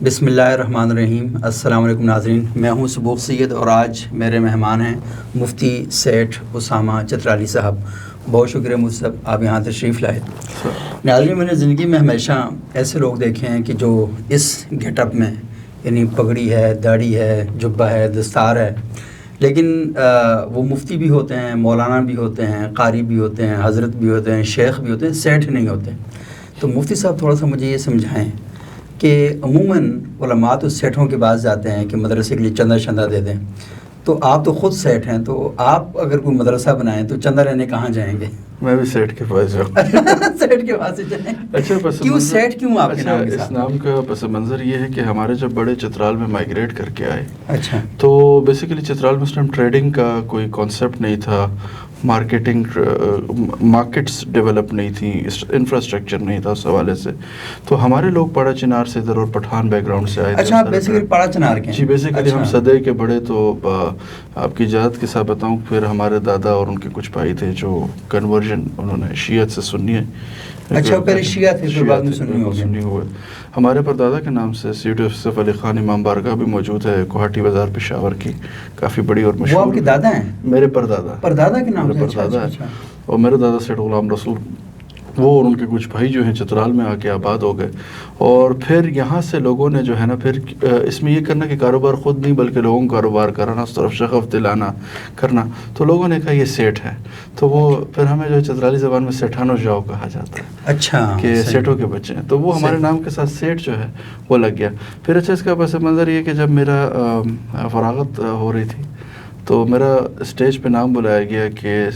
بسم اللہ الرحمن الرحیم. السلام علیکم ناظرین, میں ہوں سبوق سید اور آج میرے مہمان ہیں مفتی سیٹھ اسامہ چترالی صاحب. بہت شکریہ مفتی صاحب آپ یہاں تشریف لائے. ناظرین, میں نے زندگی میں ہمیشہ ایسے لوگ دیکھے ہیں کہ جو اس گیٹ اپ میں, یعنی پگڑی ہے, داڑھی ہے, جبہ ہے, دستار ہے, لیکن وہ مفتی بھی ہوتے ہیں, مولانا بھی ہوتے ہیں, قاری بھی ہوتے ہیں, حضرت بھی ہوتے ہیں, شیخ بھی ہوتے ہیں, سیٹھ نہیں ہوتے. تو مفتی صاحب تھوڑا سا مجھے یہ سمجھائیں کہ عموماً علماء تو سیٹھوں کے پاس جاتے ہیں کہ مدرسے کے لیے چندہ دے دیں, تو آپ تو خود سیٹھ ہیں, تو آپ اگر کوئی مدرسہ بنائیں تو چندہ لینے کہاں جائیں گے؟ میں بھی سیٹھ کے پاس جاؤں. سیٹھ کے پاس جائیں. اچھا, پس کیوں سیٹھ کیوں آپ کے نام کے ساتھ؟ اس نام کا پس منظر یہ ہے کہ ہمارے جب بڑے چترال میں مائگریٹ کر کے آئے, اچھا, تو بیسیکلی چترال میں اس ٹائم ٹریڈنگ کا کوئی کانسیپٹ نہیں تھا, مارکیٹس ڈیولپ نہیں تھیں, انفراسٹرکچر نہیں تھا اس حوالے سے. تو ہمارے لوگ پڑا چنار سے ادھر اور پٹھان بیک گراؤنڈ سے آئے تھے. اچھا, آپ بیسیکلی پڑا چنار کے ہیں؟ جی, بیسیکلی ہم صدے کے بڑے. تو آپ کی اجازت کے ساتھ بتاؤں, پھر ہمارے دادا اور ان کے کچھ بھائی تھے جو کنورژن انہوں نے شیعت سے سنی ہے. اچھا, پہلے شیعہ تھے پھر بعد میں سنی ہوئے. ہمارے پردادا کے نام سے سیٹ یوسف علی خان امام بارگاہ بھی موجود ہے, کوہاٹی بازار پشاور کی, کافی بڑی اور مشہور. وہ آپ کے دادا ہیں؟ میرے پردادا کے نام سے. پردادا ہے. اور میرے دادا سیٹھ غلام رسول, وہ اور ان کے کچھ بھائی جو ہیں چترال میں آ کے آباد ہو گئے. اور پھر یہاں سے لوگوں نے جو ہے نا, پھر اس میں یہ کرنا کہ کاروبار خود نہیں بلکہ لوگوں کو کاروبار کرانا, اس طرف شغف دلانا کرنا, تو لوگوں نے کہا یہ سیٹھ ہے. تو وہ پھر ہمیں جو ہے چترالی زبان میں سیٹھانو جاؤ کہا جاتا ہے. اچھا, کہ سیٹھوں کے بچے ہیں, تو وہ ہمارے نام کے ساتھ سیٹھ جو ہے وہ لگ گیا. پھر اچھا, اس کا پس منظر یہ کہ جب میرا فراغت ہو رہی تھی تو میرا اسٹیج پہ نام بلایا گیا کہ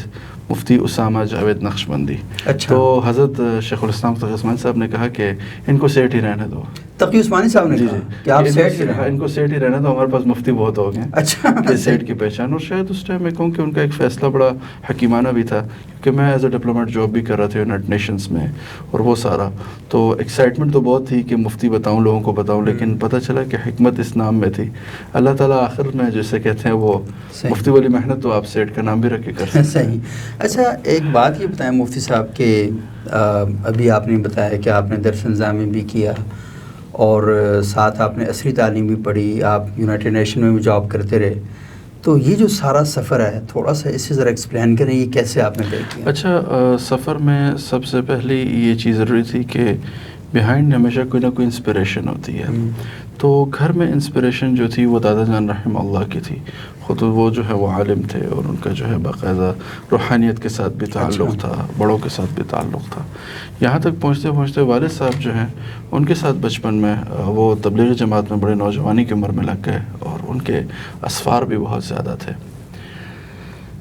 مفتی اسامہ جاوید نقشبندی. اچھا. تو حضرت شیخ الاسلام تقی عثمانی صاحب نے کہا کہ ان کو سیٹھ ہی رہنے دو. تقی عثمانی صاحب نے کہا کہ آپ سیٹھ ہی رہنے, ان کو سیٹھ ہی رہنے دو, ہمارے پاس مفتی بہت ہو گئے. اچھا, کہ سیٹھ کی پہچان. اور شاید اس ٹائم میں کہوں کہ ان کا ایک فیصلہ بڑا حکیمانہ بھی تھا, کیونکہ میں ایز اے ڈپلومیٹ جاب بھی کر رہا تھا یونائٹڈ نیشنز میں, اور وہ سارا. تو ایکسائٹمنٹ تو بہت تھی کہ مفتی بتاؤں, لوگوں کو بتاؤں, لیکن پتہ چلا کہ حکمت اس نام میں تھی. اللہ تعالیٰ آخر میں جیسے کہتے ہیں وہ مفتی والی محنت, تو آپ سیٹھ کا نام بھی رکھ کے کر سکتے ہیں. صحیح. اچھا, ایک بات یہ بتائیں مفتی صاحب کہ ابھی آپ نے بتایا کہ آپ نے درس نظامی بھی کیا اور ساتھ آپ نے عصری تعلیم بھی پڑھی, آپ یونائٹڈ نیشن میں بھی جاب کرتے رہے, تو یہ جو سارا سفر ہے تھوڑا سا اس سے ذرا ایکسپلین کریں, یہ کیسے آپ نے طے کیا؟ اچھا, سفر میں سب سے پہلی یہ چیز ضروری تھی کہ بیہائنڈ ہمیشہ کوئی نہ کوئی انسپریشن ہوتی ہے. تو گھر میں انسپریشن جو تھی وہ دادا جان رحمہ اللہ کی تھی. خود وہ جو ہے وہ عالم تھے, اور ان کا جو ہے باقاعدہ روحانیت کے ساتھ بھی تعلق تھا, بڑوں کے ساتھ بھی تعلق تھا. یہاں تک پہنچتے پہنچتے والد صاحب جو ہیں ان کے ساتھ بچپن میں وہ تبلیغی جماعت میں بڑے نوجوانی کی عمر میں لگ گئے, اور ان کے اسفار بھی بہت زیادہ تھے.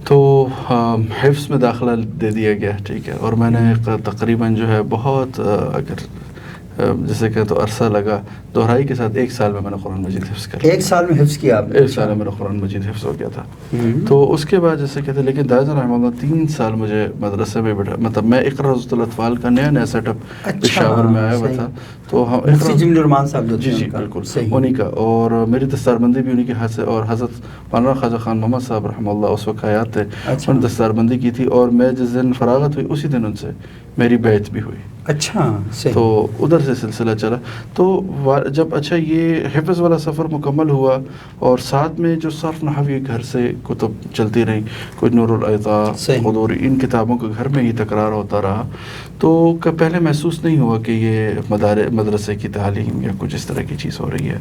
تو حفظ میں داخلہ دے دیا گیا, ٹھیک ہے. اور میں نے تقریباً جو ہے بہت, اگر جیسے کہ تو عرصہ لگا, دہرائی کے ساتھ 1 سال میں نے قرآن مجید حفظ کر. 1 سال میں حفظ کیا آپ نے؟ 1 سال میں میرا قرآن مجید حفظ ہو گیا تھا. تو اس کے بعد جیسے کہتے ہیں, لیکن دادا رحمہ اللہ 3 سال مجھے مدرسے میں بیٹھا, مطلب میں اقرا رضوۃ الاطفال کا نیا سیٹ اپ پشاور میں آیا ہوا تھا. تو ہم مفتی جمیل الرحمان صاحب جو جی بالکل انہیں کا, اور میری دستار بندی بھی انہیں کے ہاتھ سے, اور حضرت مولانا خواجہ خان محمد صاحب رحمہ اللہ اس وقت حیات تھے, انہوں نے دستار بندی کی تھی. اور میں جس دن فراغت ہوئی اسی دن ان سے میری بیعت بھی ہوئی. اچھا, تو ادھر سے سلسلہ چلا. تو جب اچھا یہ حفظ والا سفر مکمل ہوا, اور ساتھ میں جو صرف نحوی گھر سے کتب چلتی رہیں, کچھ نور العطا, خدوری, ان کتابوں کا گھر میں ہی تکرار ہوتا رہا. تو پہلے محسوس نہیں ہوا کہ یہ مدرسے کی تعلیم یا کچھ اس طرح کی چیز ہو رہی ہے.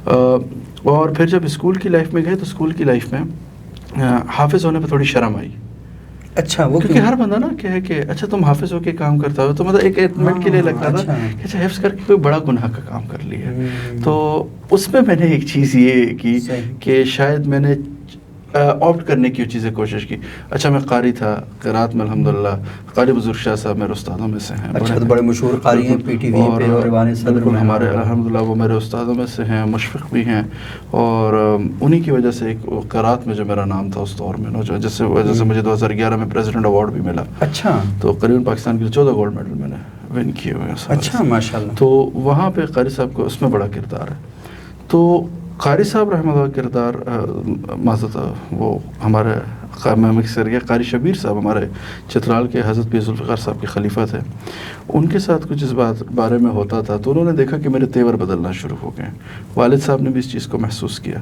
اور پھر جب اسکول کی لائف میں گئے تو اسکول کی لائف میں حافظ ہونے پہ تھوڑی شرم آئی. اچھا, وہ کیونکہ ہر بندہ نا کہے کہ اچھا تم حافظ ہو کے کام کرتا ہو, تو مطلب ایک منٹ کے لیے لگتا تھا کہ اچھا حفظ کر کے کوئی بڑا گناہ کا کام کر لیا. تو اس میں میں نے ایک چیز یہ کی کہ شاید میں نے آپٹ کرنے کی چیزیں کوشش کی. اچھا, میں قاری تھا قرات میں, الحمدللہ قاری بزرگ شاہ صاحب میرے استادوں میں سے ہیں. اچھا, بڑے مشہور قاری ہیں, پی ٹی وی پہ اور ایوان صدر بالکل ہمارے الحمدللہ وہ میرے استادوں میں سے ہیں, مشفق بھی ہیں. اور انہی کی وجہ سے ایک قرات میں جو میرا نام تھا اس دور میں, جس سے وجہ سے مجھے 2011 میں پریزیڈنٹ ایوارڈ بھی ملا. اچھا, تو قریباً پاکستان کے 14 گولڈ میڈل میں نے ون کیے ہوئے ہیں. اچھا, ماشاء اللہ. تو وہاں پہ قاری صاحب کو اس میں بڑا کردار ہے. تو قاری صاحب رحمہ اللہ کا کردار معذرت وہ ہمارے قاری شبیر صاحب ہمارے چترال کے حضرت پیر ذوالفقار صاحب کے خلیفہ تھے. ان کے ساتھ کچھ اس بارے میں ہوتا تھا تو انہوں نے دیکھا کہ میرے تیور بدلنا شروع ہو گئے. والد صاحب نے بھی اس چیز کو محسوس کیا.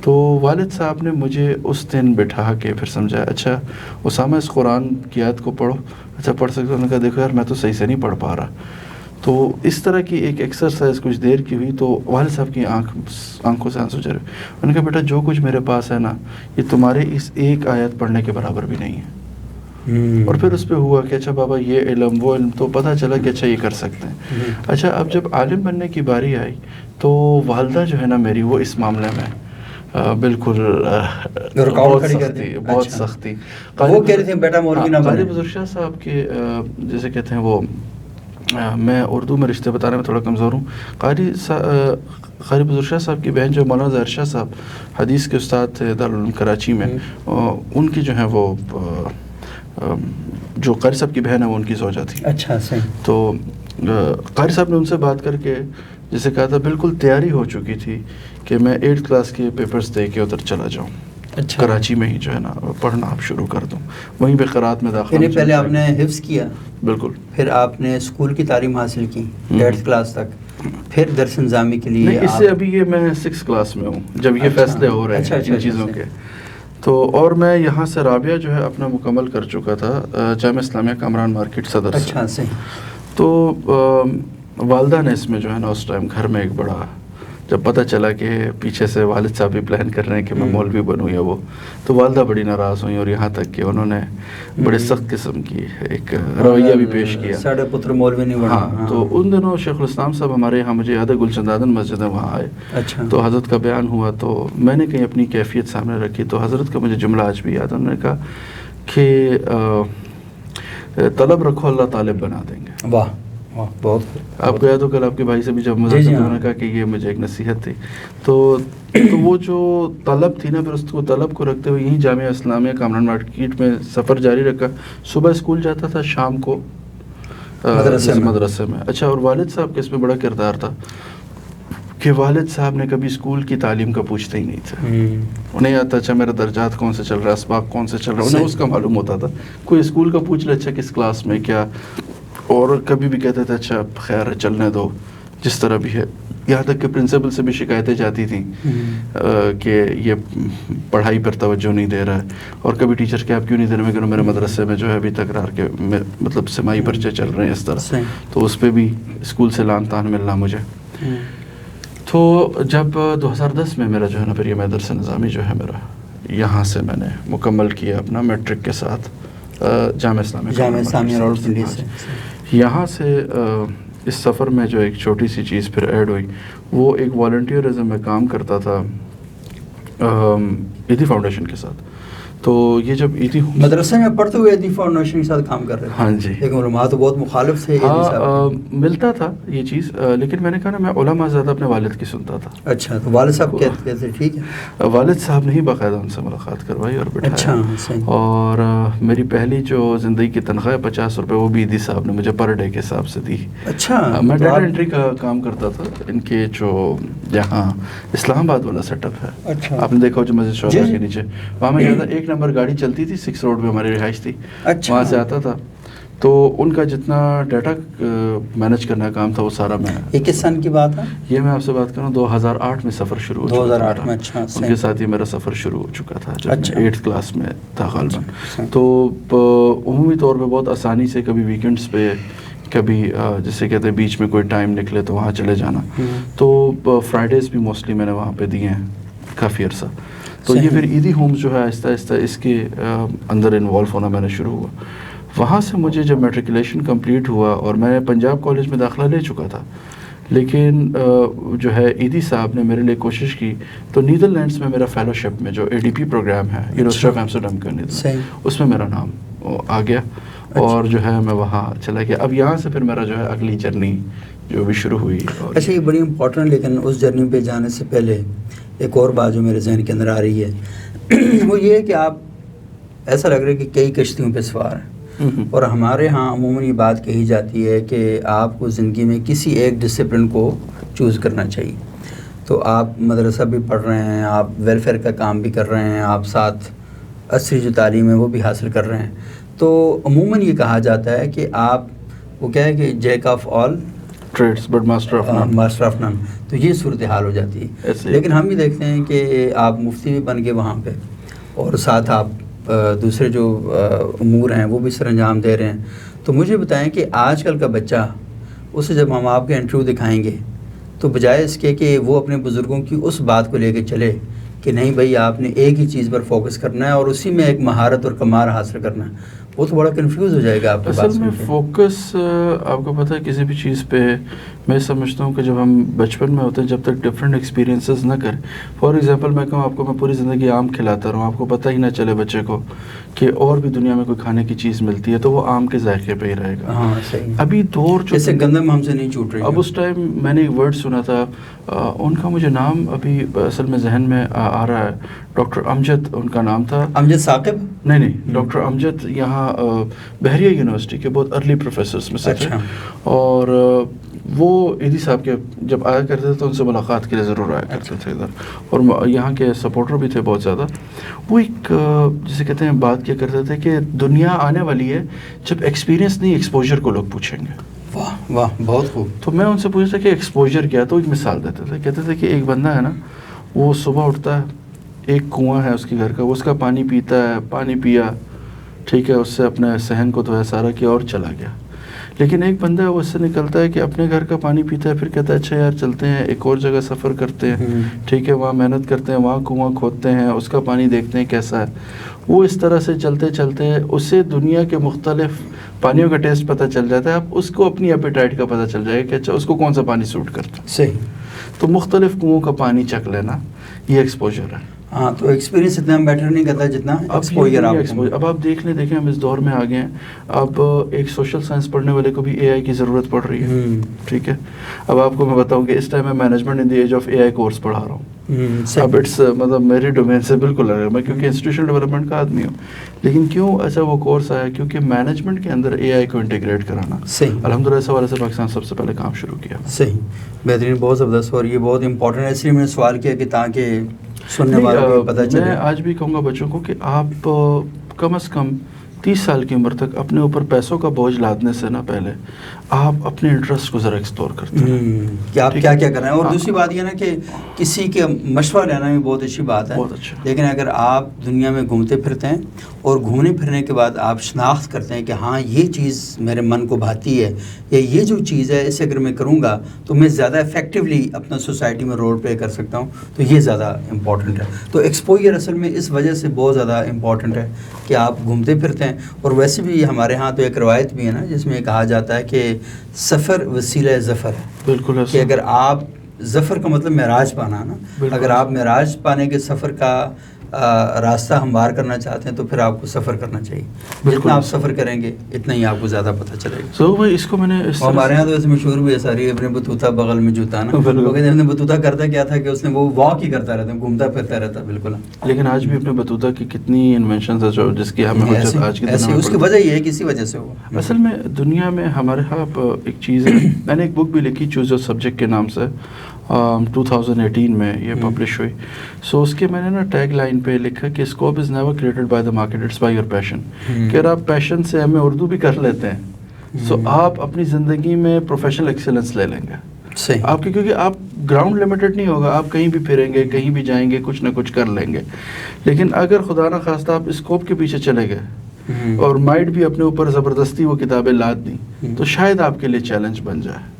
تو والد صاحب نے مجھے اس دن بٹھا کے پھر سمجھایا, اچھا اسامہ اس قرآن کی آیت کو پڑھو. اچھا پڑھ سکتے. انہوں نے کہا دیکھو یار میں تو صحیح سے نہیں پڑھ پا رہا. تو اس طرح کی ایک ایکسرسائز کچھ دیر کی ہوئی تو والد صاحب کی آنکھوں سے آنسو چلے. انہوں نے کہا بیٹا جو کچھ میرے پاس ہے نا یہ تمہارے اس ایک آیت پڑھنے کے برابر بھی نہیں ہے. اور پھر اس پہ ہوا کہ اچھا بابا یہ علم وہ علم, تو پتہ چلا کہ اچھا یہ کر سکتے ہیں. اچھا اب جب عالم بننے کی باری آئی تو والدہ جو ہے نا میری وہ اس معاملے میں بالکل بہت سختی. وہ کہہ رہے تھے بیٹا مولوی نہ بنے. قاری بزرگ شاہ صاحب کے جیسے کہتے ہیں وہ, میں اردو میں رشتے بتانے میں تھوڑا کمزور ہوں. قاری بزرگ شاہ صاحب کی بہن جو مولانا ظاہر شاہ صاحب حدیث کے استاد تھے دارالعلوم کراچی میں, ان کی جو ہے وہ جو قاری صاحب کی بہن ہے وہ ان کی زوجہ تھی. اچھا صحیح. تو قاری صاحب نے ان سے بات کر کے جیسے کہا تھا بالکل تیاری ہو چکی تھی کہ میں 8th کلاس کے پیپرز دے کے ادھر چلا جاؤں. اچھا. کراچی میں ہی جو ہے نا پڑھنا آپ شروع کر دوں, وہیں پہ قرات میں داخل. یعنی پہلے آپ نے حفظ کیا, بالکل, پھر آپ نے اسکول کی تعلیم حاصل کی 8th کلاس تک, پھر درس نظامی کے لیے نہیں, اس سے ابھی یہ میں 6th کلاس میں ہوں جب یہ فیصلے ہو رہے ہیں ان چیزوں کے. تو اور میں یہاں سے رابعہ جو ہے اپنا مکمل کر چکا تھا جامعہ اسلامیہ کامران مارکیٹ صدر سے. اچھا صحیح. تو والدہ نے اس میں جو ہے نا اس ٹائم گھر میں ایک بڑا, جب پتہ چلا کہ پیچھے سے والد صاحب بھی پلان کر رہے ہیں کہ میں مولوی بنوں یا وہ, تو والدہ بڑی ناراض ہوئیں اور یہاں تک کہ انہوں نے بڑے سخت قسم کی ایک رویہ بھی پیش کیا. ساڑھے پتر مولوی نہیں بنا. ہاں, تو ان دنوں شیخ الاسلام صاحب ہمارے یہاں مجھے یاد ہے گلشن دادن مسجد ہے وہاں آئے. اچھا. تو حضرت کا بیان ہوا تو میں نے کہیں اپنی کیفیت سامنے رکھی تو حضرت کا مجھے جملہ آج بھی یاد ہے. انہوں نے کہا کہ طلب رکھو اللہ طالب بنا دیں گے. واہ بہت. آپ کو یاد ہو کل آپ کے بھائی سے بھی جب مذاکرہ انہوں نے کہا کہ یہ مجھے ایک نصیحت تھی. تو وہ جو طلب تھی نا, پھر اس کو طلب کو رکھتے ہوئے یہیں جامعہ اسلامیہ کامران مارکیٹ میں سفر جاری رکھا. صبح اسکول جاتا تھا, شام کو مدرسے میں. اچھا, اور والد صاحب کا اس میں بڑا کردار تھا کہ والد صاحب نے کبھی اسکول کی تعلیم کا پوچھتے ہی نہیں تھے. انہیں آتا اچھا میرا درجات کون سے چل رہا ہے, اسباق کون سے چل رہا ہے, انہیں اس کا معلوم ہوتا تھا. کوئی اسکول کا پوچھ لے اچھا کس کلاس میں کیا, اور کبھی بھی کہتے تھے اچھا خیر ہے چلنے دو جس طرح بھی ہے. یہاں تک کہ پرنسپل سے بھی شکایتیں جاتی تھیں کہ یہ پڑھائی پر توجہ نہیں دے رہا ہے, اور کبھی ٹیچر کہ آپ کیوں نہیں دے رہے. میں کہوں میرے مدرسے میں جو ہے ابھی تکرار کے مطلب سماعی پرچے چل رہے ہیں اس طرح. تو اس پہ بھی اسکول سے لان تان ملنا مجھے. تو جب 2010 میں میرا جو ہے نا پھر یہ درس نظامی جو ہے میرا یہاں سے میں نے مکمل کیا اپنا میٹرک کے ساتھ جامعہ اسلامیہ سے. یہاں سے اس سفر میں جو ایک چھوٹی سی چیز پھر ایڈ ہوئی, وہ ایک والنٹیئرزم میں کام کرتا تھا ایدھی فاؤنڈیشن کے ساتھ. تو یہ جب ایدھی مدرسے میں پڑھتے ہوئے ایدھی فاؤنڈیشن کے ساتھ کام کر رہے تھے. ہاں جی, لیکن علماء تو بہت مخالف تھے. ملتا تھا یہ چیز, لیکن میں نے کہا نا میں علماء زیادہ اپنے والد کی سنتا تھا. اچھا, تو والد صاحب کہتے تھے ٹھیک ہے. والد صاحب نے ہی باقاعدہ ان سے ملاقات کروائی اور بٹھایا. اچھا, اور میری پہلی جو زندگی کی تنخواہ 50 روپے وہ بھی ایدھی صاحب نے مجھے پر ڈے کے حساب سے دی. اچھا, میں ڈیٹا انٹری کا کام کرتا تھا ان کے جو یہاں اسلام آباد والا سیٹ اپ ہے. اچھا, آپ نے دیکھا ہو جو مسجد شعبہ کے نیچے, وہاں میں زیادہ 1 نمبر گاڑی چلتی تھی, 6 روڈ پہ ہماری رہائش تھی. اچھا, وہاں سے آتا تھا. تو ان کا جتنا ڈیٹا مینیج کرنے کا کام تھا وہ سارا میں. یہ کس سن کی بات ہے؟ یہ میں آپ سے بات کروں 2008 میں سفر شروع ہو چکا تھا. 2008 میں. اچھا, ان کے ساتھ ہی میرا سفر شروع ہو چکا تھا جب اچھا. میں 8th کلاس میں تھا غالباً. تو عمومی طور پہ بہت آسانی سے کبھی ویکینڈس پہ, کبھی جسے کہتے ہیں بیچ میں کوئی ٹائم نکلے تو وہاں چلے جانا. تو فرائیڈیز بھی موسٹلی میں نے وہاں پہ دیے ہیں کافی عرصہ. تو یہ پھر ایدھی ہومز جو ہے آہستہ آہستہ اس کے اندر انوالو ہونا میں نے شروع ہوا. وہاں سے مجھے جب میٹریکولیشن کمپلیٹ ہوا اور میں پنجاب کالج میں داخلہ لے چکا تھا, لیکن جو ہے ایدھی صاحب نے میرے لیے کوشش کی. تو نیدرلینڈس میں میرا فیلوشپ میں جو ADP پروگرام ہے یونیورسٹی آف ایمسٹرڈیم کا نیدرلینڈ, اس میں میرا نام آ گیا اور جو ہے میں وہاں چلا گیا. اب یہاں سے پھر میرا جو ہے اگلی جرنی جو بھی شروع ہوئی. اچھا, یہ بڑی امپورٹنٹ, لیکن اس جرنی پہ جانے سے پہلے ایک اور بات جو میرے ذہن کے اندر آ رہی ہے وہ یہ ہے کہ آپ ایسا لگ رہا ہے کہ کئی کشتیوں پہ سوار ہیں, اور ہمارے ہاں عموماً یہ بات کہی جاتی ہے کہ آپ کو زندگی میں کسی ایک ڈسپلن کو چوز کرنا چاہیے. تو آپ مدرسہ بھی پڑھ رہے ہیں, آپ ویلفیئر کا کام بھی کر رہے ہیں, آپ ساتھ عصری جو تعلیم ہے وہ بھی حاصل کر رہے ہیں. تو عموماً یہ کہا جاتا ہے کہ آپ وہ کیا ہے کہ Jack of all traits but master of non. Master of none, تو یہ صورتحال ہو جاتی ہے. لیکن ہم بھی دیکھتے ہیں کہ آپ مفتی بھی بن گئے وہاں پہ, اور ساتھ آپ دوسرے جو امور ہیں وہ بھی سر انجام دے رہے ہیں. تو مجھے بتائیں کہ آج کل کا بچہ, اسے جب ہم آپ کے انٹرویو دکھائیں گے تو بجائے اس کے کہ وہ اپنے بزرگوں کی اس بات کو لے کے چلے کہ نہیں بھائی آپ نے ایک ہی چیز پر فوکس کرنا ہے اور اسی میں ایک مہارت اور کمال حاصل کرنا ہے, وہ تو بڑا کنفیوز ہو جائے گا آپ کے بات اصل میں فوکس آپ کو پتہ ہے کسی بھی چیز پہ میں سمجھتا ہوں کہ جب ہم بچپن میں ہوتے ہیں جب تک ڈفرینٹ ایکسپیرینسز نہ کریں. فار ایگزامپل میں کہوں آپ کو, میں پوری زندگی آم کھلاتا رہوں, آپ کو پتہ ہی نہ چلے بچے کو کہ اور بھی دنیا میں کوئی کھانے کی چیز ملتی ہے, تو وہ آم کے ذائقے پہ ہی رہے گا. ہاں صحیح. ابھی دور جو جیسے گندم ہم سے نہیں چھوٹ رہی. اب اس ٹائم میں نے ایک ورڈ سنا تھا, ان کا مجھے نام ابھی اصل میں ذہن میں آ رہا ہے, ڈاکٹر امجد ان کا نام تھا. امجد ثاقب؟ نہیں, ڈاکٹر امجد یہاں بحریہ یونیورسٹی کے بہت ارلی پروفیسرس میں سے تھے. اور وہ ایدی صاحب کے جب آیا کرتے تھے تو ان سے ملاقات کے لیے ضرور آیا کرتے تھے ادھر, اور یہاں کے سپورٹر بھی تھے بہت زیادہ. وہ ایک جسے کہتے ہیں بات کیا کرتے تھے کہ دنیا آنے والی ہے جب ایکسپیرینس نہیں ایکسپوجر کو لوگ پوچھیں گے. واہ واہ, بہت خوب. تو میں ان سے پوچھتا تھا کہ ایکسپوجر کیا, تو ایک مثال دیتے تھے, کہتے تھے کہ ایک بندہ ہے نا, وہ صبح اٹھتا ہے, ایک کنواں ہے اس کے گھر کا, وہ اس کا پانی پیتا ہے, پانی پیا, ٹھیک ہے, اس سے اپنے صحن کو دھویا سارا کیا اور چلا گیا. لیکن ایک بندہ ہے وہ اس سے نکلتا ہے کہ اپنے گھر کا پانی پیتا ہے, پھر کہتا ہے اچھا یار چلتے ہیں ایک اور جگہ سفر کرتے ہیں, ٹھیک ہے, وہاں محنت کرتے ہیں, وہاں کنواں کھودتے ہیں, اس کا پانی دیکھتے ہیں کیسا ہے. وہ اس طرح سے چلتے چلتے اسے دنیا کے مختلف پانیوں کا ٹیسٹ پتہ چل جاتا ہے. اب اس کو اپنی ایپیٹائٹ کا پتہ چل جائے گا کہ اچھا اس کو کون سا پانی سوٹ کرتا ہے. صحیح. تو مختلف کنووں کا پانی چکھ لینا یہ ایکسپوجر ہے. ہاں, تو ایکسپیرینس اتنا بیٹر نہیں کرتا جتنا ایکسپوجر. اب آپ دیکھیں ہم اس دور میں آ گئے ہیں, اب ایک سوشل سائنس پڑھنے والے کو بھی اے آئی کی ضرورت پڑ رہی ہے. ٹھیک ہے, اب آپ کو میں بتاؤں کہ اس ٹائم میں management in the age of A I course پڑھا رہا ہوں. اب اٹس مطلب میری ڈومین سے بالکل الگ ہے, میں کیونکہ انسٹیٹیوشنل ڈیولپمنٹ کا آدمی ہوں. لیکن کیوں ایسا وہ کورس آیا, کیونکہ مینجمنٹ کے اندر اے آئی کو انٹیگریٹ کرانا. صحیح. الحمدللہ اس حوالے سے پاکستان سب سے پہلے کام شروع کیا. صحیح, بہترین, بہت زبردست, اور یہ بہت امپورٹنٹ ہے, اس لیے میں نے سوال کیا کہ تاکہ سننے والوں کو پتہ چلے. میں آج بھی کہوں گا بچوں کو کہ آپ کم از کم 30 سال کی عمر تک اپنے اوپر پیسوں کا بوجھ لادنے سے نہ پہلے آپ اپنے انٹرسٹ کو ذرا ایکسپلور کرتے ہیں کہ آپ کیا کیا کر رہے ہیں. اور دوسری بات یہ نا کہ کسی کے مشورہ لینا بھی بہت اچھی بات ہے. بہت اچھا. لیکن اگر آپ دنیا میں گھومتے پھرتے ہیں اور گھومنے پھرنے کے بعد آپ شناخت کرتے ہیں کہ ہاں یہ چیز میرے من کو بھاتی ہے, یا یہ جو چیز ہے اسے اگر میں کروں گا تو میں زیادہ افیکٹولی اپنا سوسائٹی میں رول پلے کر سکتا ہوں, تو یہ زیادہ امپورٹنٹ ہے. تو ایکسپوجر اصل میں اس وجہ سے بہت زیادہ امپورٹنٹ ہے کہ آپ گھومتے پھرتے ہیں. اور ویسے بھی ہمارے ہاں تو ایک روایت بھی ہے نا جس میں کہا جاتا ہے کہ سفر وسیلہ ظفر ہے. بالکل, کہ اگر آپ ظفر کا مطلب معراج پانا نا, اگر آپ معراج پانے کے سفر کا راستہ ہموار کرنا چاہتے ہیں تو پھر آپ کو سفر کرنا چاہیے. جتنا آپ سفر کریں گے اتنا ہی آپ کو زیادہ پتہ چلے گا. تو بھائی اس کو میں نے ہمارے یہاں تو ایسے مشہور بھی ہے ساری, اپنے بطوطہ بغل میں جوتا نا, کیونکہ اپنے بطوطہ کرتا کیا تھا کہ اس نے وہ واک ہی کرتا رہتا, گھومتا پھرتا رہتا. بالکل. لیکن آج بھی اپنے بطوطہ کی کتنی انوینشنز ہیں جو جس کی ہمیں آج کے دن میں, اس کی وجہ یہ ہے کسی وجہ سے وہ اصل میں دنیا میں ہمارے ہاں ایک چیز ہے. میں نے ایک بک بھی لکھی چوز یور سبجیکٹ کے نام سے, 2018 میں یہ پبلش ہوئی. سو اس کے میں نے نا ٹیگ لائن پہ لکھا کہ scope is never created by the market, it's by your passion. کہ اگر آپ پیشن سے ایم اے اردو بھی کر لیتے ہیں سو آپ اپنی زندگی میں پروفیشنل ایکسیلنس لے لیں گے. صحیح. آپ کی کیونکہ آپ گراؤنڈ لمیٹڈ نہیں ہوگا, آپ کہیں بھی پھریں گے, کہیں بھی جائیں گے, کچھ نہ کچھ کر لیں گے. لیکن اگر خدا نہ خواستہ آپ اسکوپ کے پیچھے چلے گئے اور مائٹ بھی اپنے اوپر زبردستی وہ کتابیں لاد دیں تو شاید آپ کے لیے چیلنج بن جائے.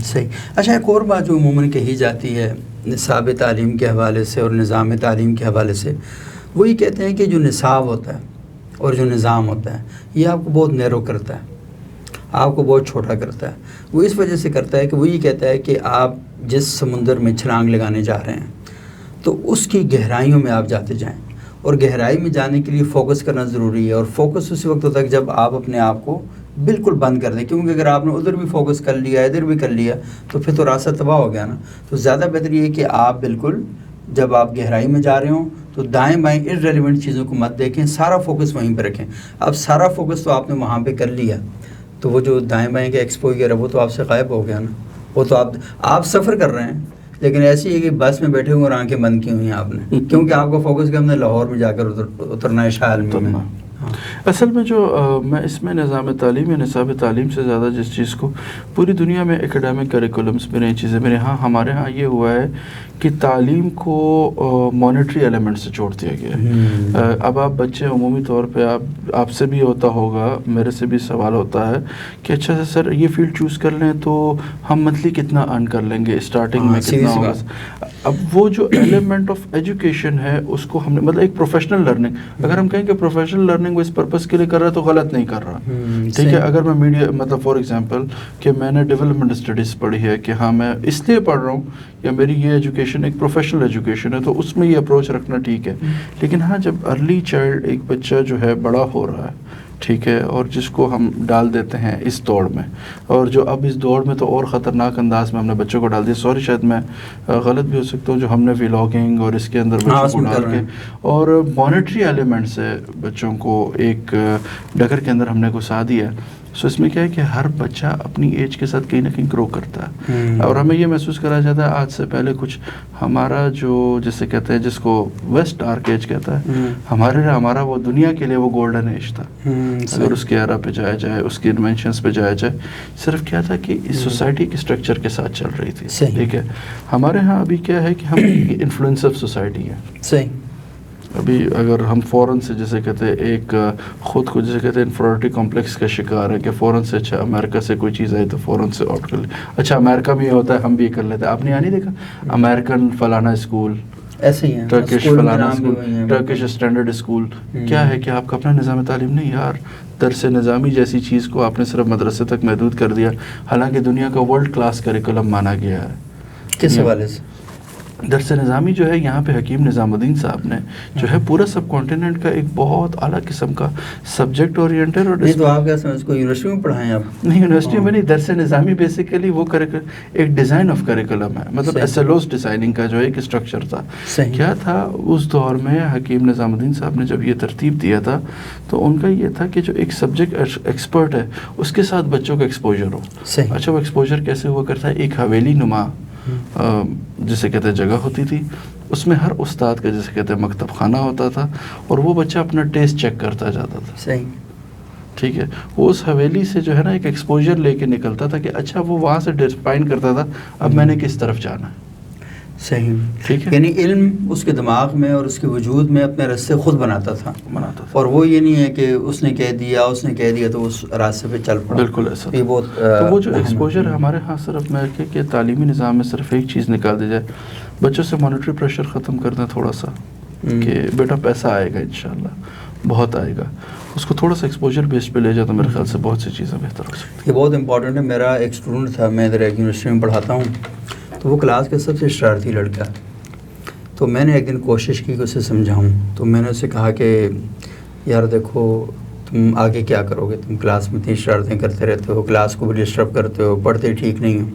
صحیح. اچھا, ایک اور بات جو عموماً کہی جاتی ہے نصاب تعلیم کے حوالے سے اور نظام تعلیم کے حوالے سے, وہ یہ کہتے ہیں کہ جو نصاب ہوتا ہے اور جو نظام ہوتا ہے یہ آپ کو بہت نیرو کرتا ہے, آپ کو بہت چھوٹا کرتا ہے. وہ اس وجہ سے کرتا ہے کہ وہ یہ کہتا ہے کہ آپ جس سمندر میں چھلانگ لگانے جا رہے ہیں تو اس کی گہرائیوں میں آپ جاتے جائیں, اور گہرائی میں جانے کے لیے فوکس کرنا ضروری ہے. اور فوکس اسی وقت ہوتا ہے جب آپ اپنے آپ کو بالکل بند کر دیں, کیونکہ اگر آپ نے ادھر بھی فوکس کر لیا ادھر بھی کر لیا تو پھر تو راستہ تباہ ہو گیا نا. تو زیادہ بہتر یہ ہے کہ آپ بالکل جب آپ گہرائی میں جا رہے ہوں تو دائیں بائیں irrelevant چیزوں کو مت دیکھیں, سارا فوکس وہیں پہ رکھیں. اب سارا فوکس تو آپ نے وہاں پہ کر لیا تو وہ جو دائیں بائیں کا ایکسپوجر ہے وہ تو آپ سے غائب ہو گیا نا. وہ تو آپ سفر کر رہے ہیں لیکن ایسی ہے کہ بس میں بیٹھے ہوئے اور آنکھیں بند کی ہوئی ہیں آپ نے، کیونکہ آپ کو فوکس کیا ہم نے لاہور میں جا کر اترنا ہے شاہ عالمی میں. اصل میں جو میں اس میں نظام تعلیم یا نصاب تعلیم سے زیادہ جس چیز کو پوری دنیا میں اکیڈمک کریکولمس میں نئی چیزیں میرے ہمارے ہاں یہ ہوا ہے کہ تعلیم کو مانیٹری ایلیمنٹ سے جوڑ دیا گیا ہے. اب آپ بچے عمومی طور پہ آپ سے بھی ہوتا ہوگا، میرے سے بھی سوال ہوتا ہے کہ اچھا سر یہ فیلڈ چوز کر لیں تو ہم منتھلی کتنا ارن کر لیں گے، اسٹارٹنگ میں کتنا ہوگا. اب وہ جو ایلیمنٹ آف ایجوکیشن ہے اس کو ہم نے مطلب ایک پروفیشنل لرننگ، اگر ہم کہیں کہ پروفیشنل لرننگ وہ اس پرپس کے لیے کر رہا ہے تو غلط نہیں کر رہا. ٹھیک ہے، اگر میں میڈیا مطلب فار ایگزامپل کہ میں نے ڈیولپمنٹ اسٹڈیز پڑھی ہے کہ ہاں میں اس لیے پڑھ رہا ہوں یا میری یہ ایجوکیشن ایک پروفیشنل ایجوکیشن ہے تو اس میں یہ اپروچ رکھنا ٹھیک ہے. لیکن ہاں جب ارلی چائلڈ ایک بچہ جو ہے بڑا ہو رہا ہے، ٹھیک ہے، اور جس کو ہم ڈال دیتے ہیں اس دوڑ میں، اور جو اب اس دوڑ میں تو اور خطرناک انداز میں ہم نے بچوں کو ڈال دیا. سوری شاید میں غلط بھی ہو سکتا ہوں، جو ہم نے ولاگنگ اور اس کے اندر بچوں کو ڈال کے اور مانیٹری ایلیمنٹ سے بچوں کو ایک ڈگر کے اندر ہم نے گھسا دیا. سو اس میں کیا ہے کہ ہر بچہ اپنی ایج کے ساتھ کہیں نہ کہیں گرو کرتا ہے، اور ہمیں یہ محسوس کرایا جاتا ہے آج سے پہلے کچھ ہمارا جو جسے کہتے ہیں جس کو ویسٹ ڈارک ایج کہتا ہے، ہمارا وہ دنیا کے لیے وہ گولڈن ایج تھا. اگر اس کے ایرا پہ جایا جائے، اس کی انوینشنس پہ جایا جائے، صرف کیا تھا کہ اس سوسائٹی کے اسٹرکچر کے ساتھ چل رہی تھی. ٹھیک ہے، ہمارے ہاں ابھی کیا ہے کہ ہم انفلوئنسر سوسائٹی ہے. صحیح. ابھی اگر ہم فوراً سے جیسے کہتے ہیں ایک خود کو جیسے کہتے ہیں انفیریٹی کمپلیکس کا شکار ہے کہ فوراً سے اچھا امریکہ سے کوئی چیز آئی تو فوراً سے آؤٹ کر لیں. اچھا امریکہ میں یہ ہوتا ہے ہم بھی یہ کر لیتے ہیں. آپ نے یہاں نہیں دیکھا امریکن فلانا اسکول، ایسے ہی ہیں ٹرکش فلانا اسکول، ٹرکش اسٹینڈرڈ اسکول. کیا ہے کہ آپ کا اپنا نظام تعلیم نہیں یار، درس نظامی جیسی چیز کو آپ نے صرف مدرسے تک محدود کر دیا، حالانکہ دنیا کا ورلڈ کلاس کریکولم مانا گیا ہے. کس حوالے سے؟ درس نظامی جو ہے یہاں پہ حکیم نظام الدین صاحب نے جو ہے پورا سب کانٹیننٹ کا ایک بہت اعلیٰ قسم کا سبجیکٹ اورینٹڈ. اور نہیں تو آپ کیا سمجھ کو یونیورسٹی میں پڑھائیں آپ؟ نہیں یونیورسٹی میں نہیں، درس نظامی بیسیکلی وہ ایک ڈیزائن آف کریکولم ہے، مطلب ایس ایل اوز ڈیزائننگ کا جو ایک اسٹرکچر تھا. کیا تھا اس دور میں حکیم نظام الدین صاحب نے جب یہ ترتیب دیا تھا تو ان کا یہ تھا کہ جو ایک سبجیکٹ ایکسپرٹ ہے اس کے ساتھ بچوں کا ایکسپوجر ہو. اچھا وہ ایکسپوجر کیسے ہوا کرتا ہے؟ ایک حویلی نما جسے کہتے ہیں جگہ ہوتی تھی، اس میں ہر استاد کا جسے کہتے ہیں مکتب خانہ ہوتا تھا، اور وہ بچہ اپنا ٹیسٹ چیک کرتا جاتا تھا. صحیح. ٹھیک ہے، وہ اس حویلی سے جو ہے نا ایک ایکسپوجر لے کے نکلتا تھا کہ اچھا وہ وہاں سے ڈیفائن کرتا تھا اب میں نے کس طرف جانا ہے. صحیح. ٹھیک ہے، یعنی علم اس کے دماغ میں اور اس کے وجود میں اپنے راستے خود بناتا تھا. اور وہ یہ نہیں ہے کہ اس نے کہہ دیا تو اس راستے پہ چل پڑا. بالکل ایسا. یہ بہت تو وہ جو ایکسپوجر ہے ہمارے ہاں صرف میں کہ تعلیمی نظام میں صرف ایک چیز نکال دی جائے، بچوں سے مانیٹری پریشر ختم کر دیں تھوڑا سا کہ بیٹا پیسہ آئے گا انشاءاللہ، بہت آئے گا. اس کو تھوڑا سا ایکسپوجر بیس پہ لے جاتا میرے خیال سے بہت سی چیزیں بہتر ہو سکتی. یہ بہت امپورٹنٹ ہے. میرا ایک اسٹوڈنٹ تھا، میں ادھر ایک یونیورسٹی میں پڑھاتا ہوں، تو وہ کلاس کا سب سے شرارتی لڑکا. تو میں نے ایک دن کوشش کی کہ اسے سمجھاؤں. تو میں نے اسے کہا کہ یار دیکھو تم آگے کیا کرو گے، تم کلاس میں اتنی شرارتیں کرتے رہتے ہو، کلاس کو بھی ڈسٹرب کرتے ہو، پڑھتے ٹھیک نہیں ہو.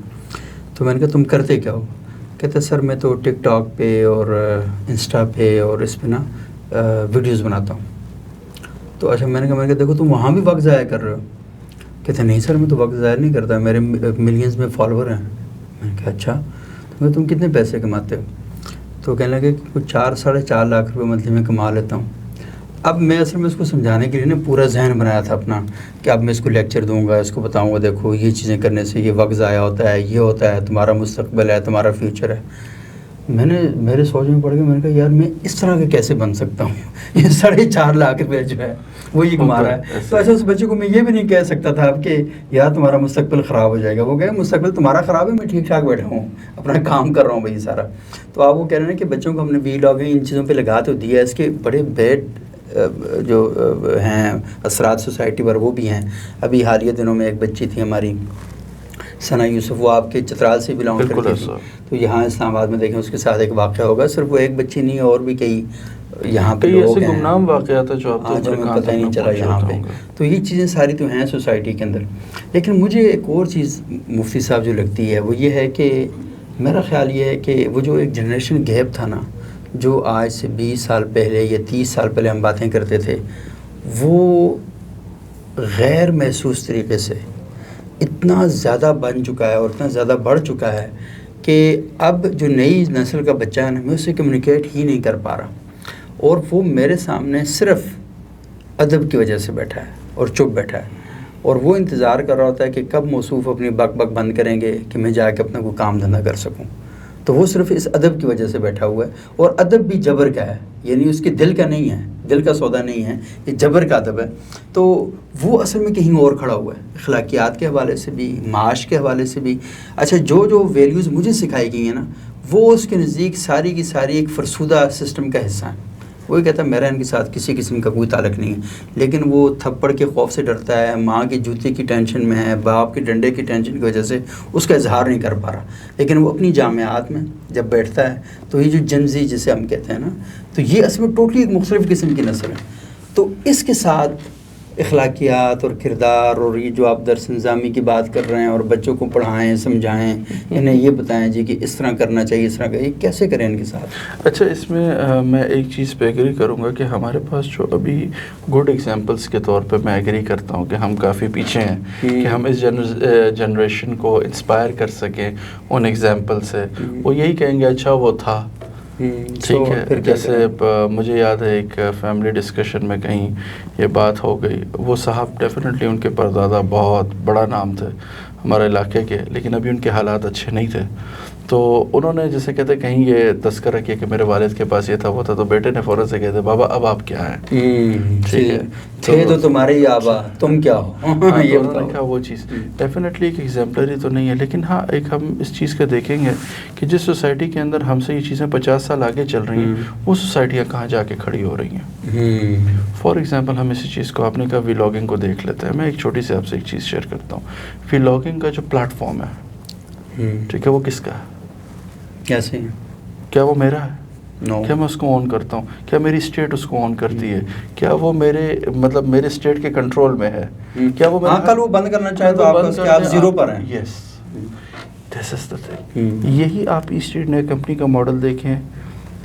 تو میں نے کہا تم کرتے کیا ہو؟ کہتے سر میں تو ٹک ٹاک پہ اور انسٹا پہ اور اس پہ نا ویڈیوز بناتا ہوں. تو اچھا میں نے کہا دیکھو تم وہاں بھی وقت ضائع کر رہے ہو. کہتے نہیں سر میں تو وقت ضائع نہیں کرتا، میرے ملینز میں فالوور ہیں. میں نے کہا اچھا تو تم کتنے پیسے کماتے ہو؟ تو کہنے لگے کہ کچھ 4-4.5 لاکھ روپے منتھلی میں کما لیتا ہوں. اب میں اصل میں اس کو سمجھانے کے لیے نا پورا ذہن بنایا تھا اپنا کہ اب میں اس کو لیکچر دوں گا، اس کو بتاؤں گا دیکھو یہ چیزیں کرنے سے یہ وقت ضائع ہوتا ہے، یہ ہوتا ہے، تمہارا مستقبل ہے، تمہارا فیوچر ہے. میرے سوچ میں پڑ گیا، میں نے کہا یار میں اس طرح کا کیسے بن سکتا ہوں؟ یہ 4.5 لاکھ روپے جو ہے وہ یہ کما رہا ہے. تو ایسا اس بچے کو میں یہ بھی نہیں کہہ سکتا تھا اب کہ یار تمہارا مستقبل خراب ہو جائے گا. وہ کہے مستقبل تمہارا خراب ہے، میں ٹھیک ٹھاک بیٹھا ہوں، اپنا کام کر رہا ہوں بھائی سارا. تو آپ وہ کہہ رہے ہیں کہ بچوں کو ہم نے ولاگنگ ان چیزوں پہ لگا تو دیا ہے، اس کے بڑے بیڈ جو ہیں اثرات سوسائٹی پر وہ بھی ہیں. ابھی حالیہ دنوں میں ایک بچی تھی ہماری ثنا یوسف، وہ آپ کے چترال سے بلانگ کرتی تھی. تو یہاں اسلام آباد میں دیکھیں اس کے ساتھ ایک واقعہ ہوگا. صرف وہ ایک بچی نہیں اور بھی کئی یہاں پہ لوگ ہیں گمنام واقعات ہیں جو ہمیں پتہ ہی نہیں چلا یہاں پہ. تو یہ چیزیں ساری تو ہیں سوسائٹی کے اندر. لیکن مجھے ایک اور چیز مفتی صاحب جو لگتی ہے وہ یہ ہے کہ میرا خیال یہ ہے کہ وہ جو ایک جنریشن گیپ تھا نا، جو آج سے 20 سال پہلے یا 30 سال پہلے ہم باتیں کرتے تھے، وہ غیر محسوس طریقے سے اتنا زیادہ بن چکا ہے اور اتنا زیادہ بڑھ چکا ہے کہ اب جو نئی نسل کا بچہ ہے نا میں اس سے کمیونیکیٹ ہی نہیں کر پا رہا, اور وہ میرے سامنے صرف ادب کی وجہ سے بیٹھا ہے اور چپ بیٹھا ہے, اور وہ انتظار کر رہا ہوتا ہے کہ کب موصوف اپنی بک بک بند کریں گے کہ میں جا کے اپنا کوئی کام دھندہ کر سکوں. تو وہ صرف اس ادب کی وجہ سے بیٹھا ہوا ہے, اور ادب بھی جبر کا ہے, یعنی اس کے دل کا نہیں ہے, دل کا سودا نہیں ہے, یہ جبر کا ادب ہے. تو وہ اصل میں کہیں اور کھڑا ہوا ہے, اخلاقیات کے حوالے سے بھی, معاش کے حوالے سے بھی. اچھا جو ویلیوز مجھے سکھائی گئی ہیں نا وہ اس کے نزدیک ساری کی ساری ایک فرسودہ سسٹم کا حصہ ہیں. وہی کہتا ہے میرا ان کے ساتھ کسی قسم کا کوئی تعلق نہیں ہے, لیکن وہ تھپڑ کے خوف سے ڈرتا ہے, ماں کی جوتے کی ٹینشن میں ہے, باپ کے ڈنڈے کی ٹینشن کی وجہ سے اس کا اظہار نہیں کر پا رہا. لیکن وہ اپنی جامعات میں جب بیٹھتا ہے تو یہ جو جنزی جسے ہم کہتے ہیں نا, تو یہ اصل میں ٹوٹلی ایک مختلف قسم کی نسل ہے. تو اس کے ساتھ اخلاقیات اور کردار اور یہ جو آپ درس نظامی کی بات کر رہے ہیں اور بچوں کو پڑھائیں سمجھائیں, انہیں یہ بتائیں جی کہ اس طرح کرنا چاہیے, اس طرح کا, یہ کیسے کریں ان کے ساتھ؟ اچھا, اس میں میں ایک چیز پہ ایگری کروں گا کہ ہمارے پاس جو ابھی گڈ ایگزامپلس کے طور پہ میں ایگری کرتا ہوں کہ ہم کافی پیچھے ہیں کہ ہم اس جنریشن کو انسپائر کر سکیں ان ایگزامپل سے. وہ یہی کہیں گے اچھا وہ تھا, ٹھیک ہے. جیسے مجھے یاد ہے ایک فیملی ڈسکشن میں کہیں یہ بات ہو گئی, وہ صاحب ڈیفینیٹلی ان کے پردادا بہت بڑا نام تھے ہمارے علاقے کے, لیکن ابھی ان کے حالات اچھے نہیں تھے. تو انہوں نے جیسے کہتے کہیں یہ تذکرہ کیا کہ میرے والد کے پاس یہ تھا وہ تھا, تو بیٹے نے فوراً سے کہتے بابا اب آپ کیا ہیں, ٹھیک ہے, تھے تو تمہارے ہی آبا, تم کیا ہو. یہ انہوں نے کہا وہ چیز ڈیفینیٹلی ایک ایگزامپلری تو نہیں ہے, لیکن ہاں ایک ہم اس چیز کا دیکھیں گے کہ جس سوسائٹی کے اندر ہم سے یہ چیزیں 50 سال آگے چل رہی ہیں وہ سوسائٹیاں کہاں جا کے کھڑی ہو رہی ہیں. فار ایگزامپل ہم اسی چیز کو, آپ نے کہا ولاگنگ کو دیکھ لیتے ہیں. میں ایک چھوٹی سی آپ سے ایک چیز شیئر کرتا ہوں. ولاگنگ کا جو پلیٹ فارم ہے, ٹھیک ہے, وہ کس کا ہے؟ کیسے؟ کیا وہ میرا ہے؟ No. کیا میں اس کو آن کرتا ہوں؟ کیا میری اسٹیٹ اس کو آن کرتی ہے؟ کیا وہ میرے مطلب میرے اسٹیٹ کے کنٹرول میں ہے؟ کیا وہ کل وہ بند کرنا چاہے تو آپ زیرو پر ہیں. یس, دس از دا تھنگ. یہی آپ ای اسٹریٹ نئے کمپنی کا ماڈل دیکھیں,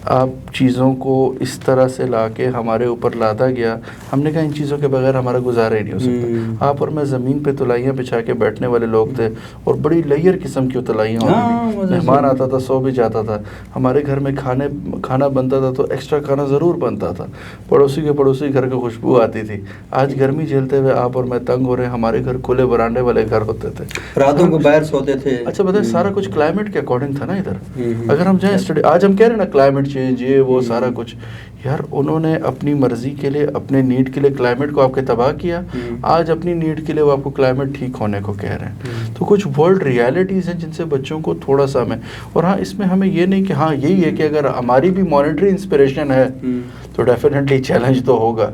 آپ چیزوں کو اس طرح سے لا کے ہمارے اوپر لادا گیا. ہم نے کہا ان چیزوں کے بغیر ہمارا گزارا ہی نہیں ہو سکتا. آپ اور میں زمین پہ تلائیاں بچھا کے بیٹھنے والے لوگ تھے, اور بڑی لیئر قسم کی تلائیاں ہوتی تھیں. مہمان آتا تھا سو بھی جاتا تھا. ہمارے گھر میں کھانا بنتا تھا تو ایکسٹرا کھانا ضرور بنتا تھا. پڑوسی گھر کی خوشبو آتی تھی. آج گرمی جھیلتے ہوئے آپ اور میں تنگ ہو رہے ہیں, ہمارے گھر کھلے برانڈے والے گھر ہوتے تھے, راتوں کو باہر سوتے تھے. اچھا بتائیں, سارا کچھ کلائمیٹ کے اکارڈنگ تھا نا ادھر. اگر ہم جائیں اسٹڈی, آج ہم کہہ رہے ہیں نا کلائمیٹ چینج یہ وہ سارا کچھ, یار انہوں نے اپنی مرضی کے لیے اپنے نیڈ کے لیے کلائمیٹ کو آپ کے تباہ کیا. آج اپنی نیڈ کے لیے وہ آپ کو کلائمیٹ ٹھیک ہونے کو کہہ رہے ہیں. تو کچھ ورلڈ ریالٹیز ہیں جن سے بچوں کو تھوڑا سا ہمیں, اور ہاں اس میں ہمیں یہ نہیں کہ ہاں یہی ہے کہ اگر ہماری بھی مانیٹری انسپریشن ہے تو ڈیفینیٹلی چیلنج تو ہوگا.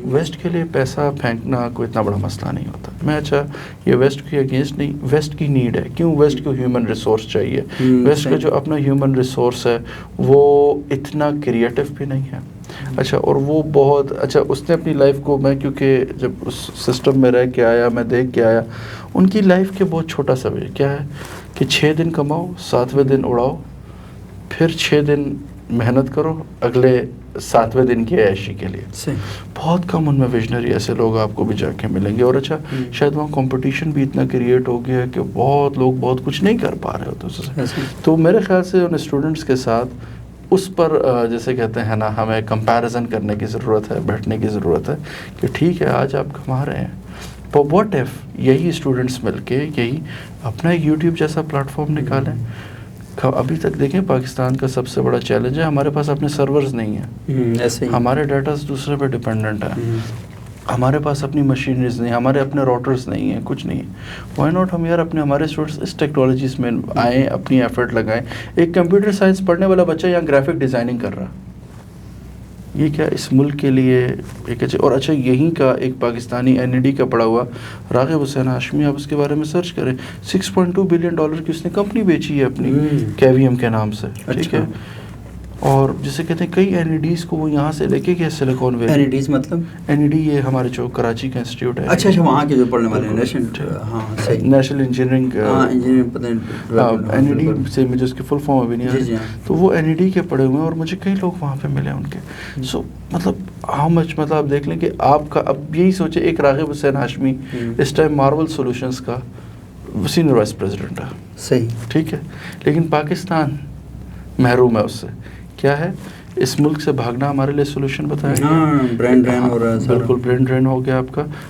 ویسٹ کے لیے پیسہ پھینکنا کوئی اتنا بڑا مسئلہ نہیں ہوتا. میں اچھا یہ ویسٹ کے اگینسٹ نہیں, ویسٹ کی نیڈ ہے. کیوں ویسٹ کو ہیومن ریسورس چاہیے. ویسٹ کا جو اپنا ہیومن ریسورس ہے وہ اتنا کریٹو بھی نہیں ہے. اچھا, اور وہ بہت اچھا, اس نے اپنی لائف کو, میں کیونکہ جب اس سسٹم میں رہ کے آیا, میں دیکھ کے آیا, ان کی لائف کے بہت چھوٹا سا وے کیا ہے کہ 6 دن کماؤ, 7ویں دن اڑاؤ, پھر 6 دن محنت کرو اگلے 7ویں دن کی عیشی کے لیے. بہت کم ان میں ویژنری ایسے لوگ آپ کو بھی جا کے ملیں گے. اور اچھا شاید وہاں کمپٹیشن بھی اتنا کریٹ ہو گیا ہے کہ بہت لوگ بہت کچھ نہیں کر پا رہے ہوتے اس سے. تو میرے خیال سے ان اسٹوڈنٹس کے ساتھ اس پر جیسے کہتے ہیں نا, ہمیں کمپیریزن کرنے کی ضرورت ہے, بیٹھنے کی ضرورت ہے کہ ٹھیک ہے آج آپ کما رہے ہیں, but what if یہی اسٹوڈنٹس مل کے یہی اپنا ایک یوٹیوب جیسا پلیٹ فارم نکالیں. ابھی تک دیکھیں پاکستان کا سب سے بڑا چیلنج ہے ہمارے پاس اپنے سرورز نہیں ہیں, ہمارے ڈیٹاز دوسرے پہ ڈپینڈنٹ ہیں, ہمارے پاس اپنی مشینریز نہیں, ہمارے اپنے راؤٹرز نہیں ہیں, کچھ نہیں ہے. وائی ناٹ ہم یار ہمارے اسٹوڈنٹس اس ٹیکنالوجیز میں آئیں, اپنی ایفرٹ لگائیں. ایک کمپیوٹر سائنس پڑھنے والا بچہ یہاں گرافک ڈیزائننگ کر رہا, یہ کیا اس ملک کے لیے ایک اچھا. اور اچھا یہیں کا ایک پاکستانی NED کا پڑھا ہوا راغب حسین ہاشمی, آپ اس کے بارے میں سرچ کریں, $6.2 بلین کی اس نے کمپنی بیچی ہے اپنی KVM کے نام سے, ٹھیک ہے. اور جسے کہتے ہیں کئی NEDs کو وہ یہاں سے لے کے گیا سلیکون ویلی. NEDs مطلب NED یہ ہمارے جو کراچی کا انسٹیٹیوٹ ہے. اچھا وہاں کے جو پڑھنے والے نیشنل انجینئرنگ NED سے مجھے اس کی فل فارم ابھی نہیں آئی, تو وہ NED کے پڑھے ہوئے ہیں, اور مجھے کئی لوگ وہاں پہ ملے ان کے. سو مطلب ہاؤ مچ, مطلب آپ دیکھ لیں کہ آپ کا اب یہی سوچے ایک راغب حسین ہاشمی اس ٹائم مارول سولوشنز کا سینئر وائس پریزیڈنٹ ہے, صحیح, ٹھیک ہے, لیکن پاکستان محروم ہے اس سے. کیا ہے, اس ملک سے بھاگنا ہمارے لیے سولوشن بتایا گیا. ہاں, برین ڈرین ہو رہا ہے, بالکل برین ڈرین ہو گیا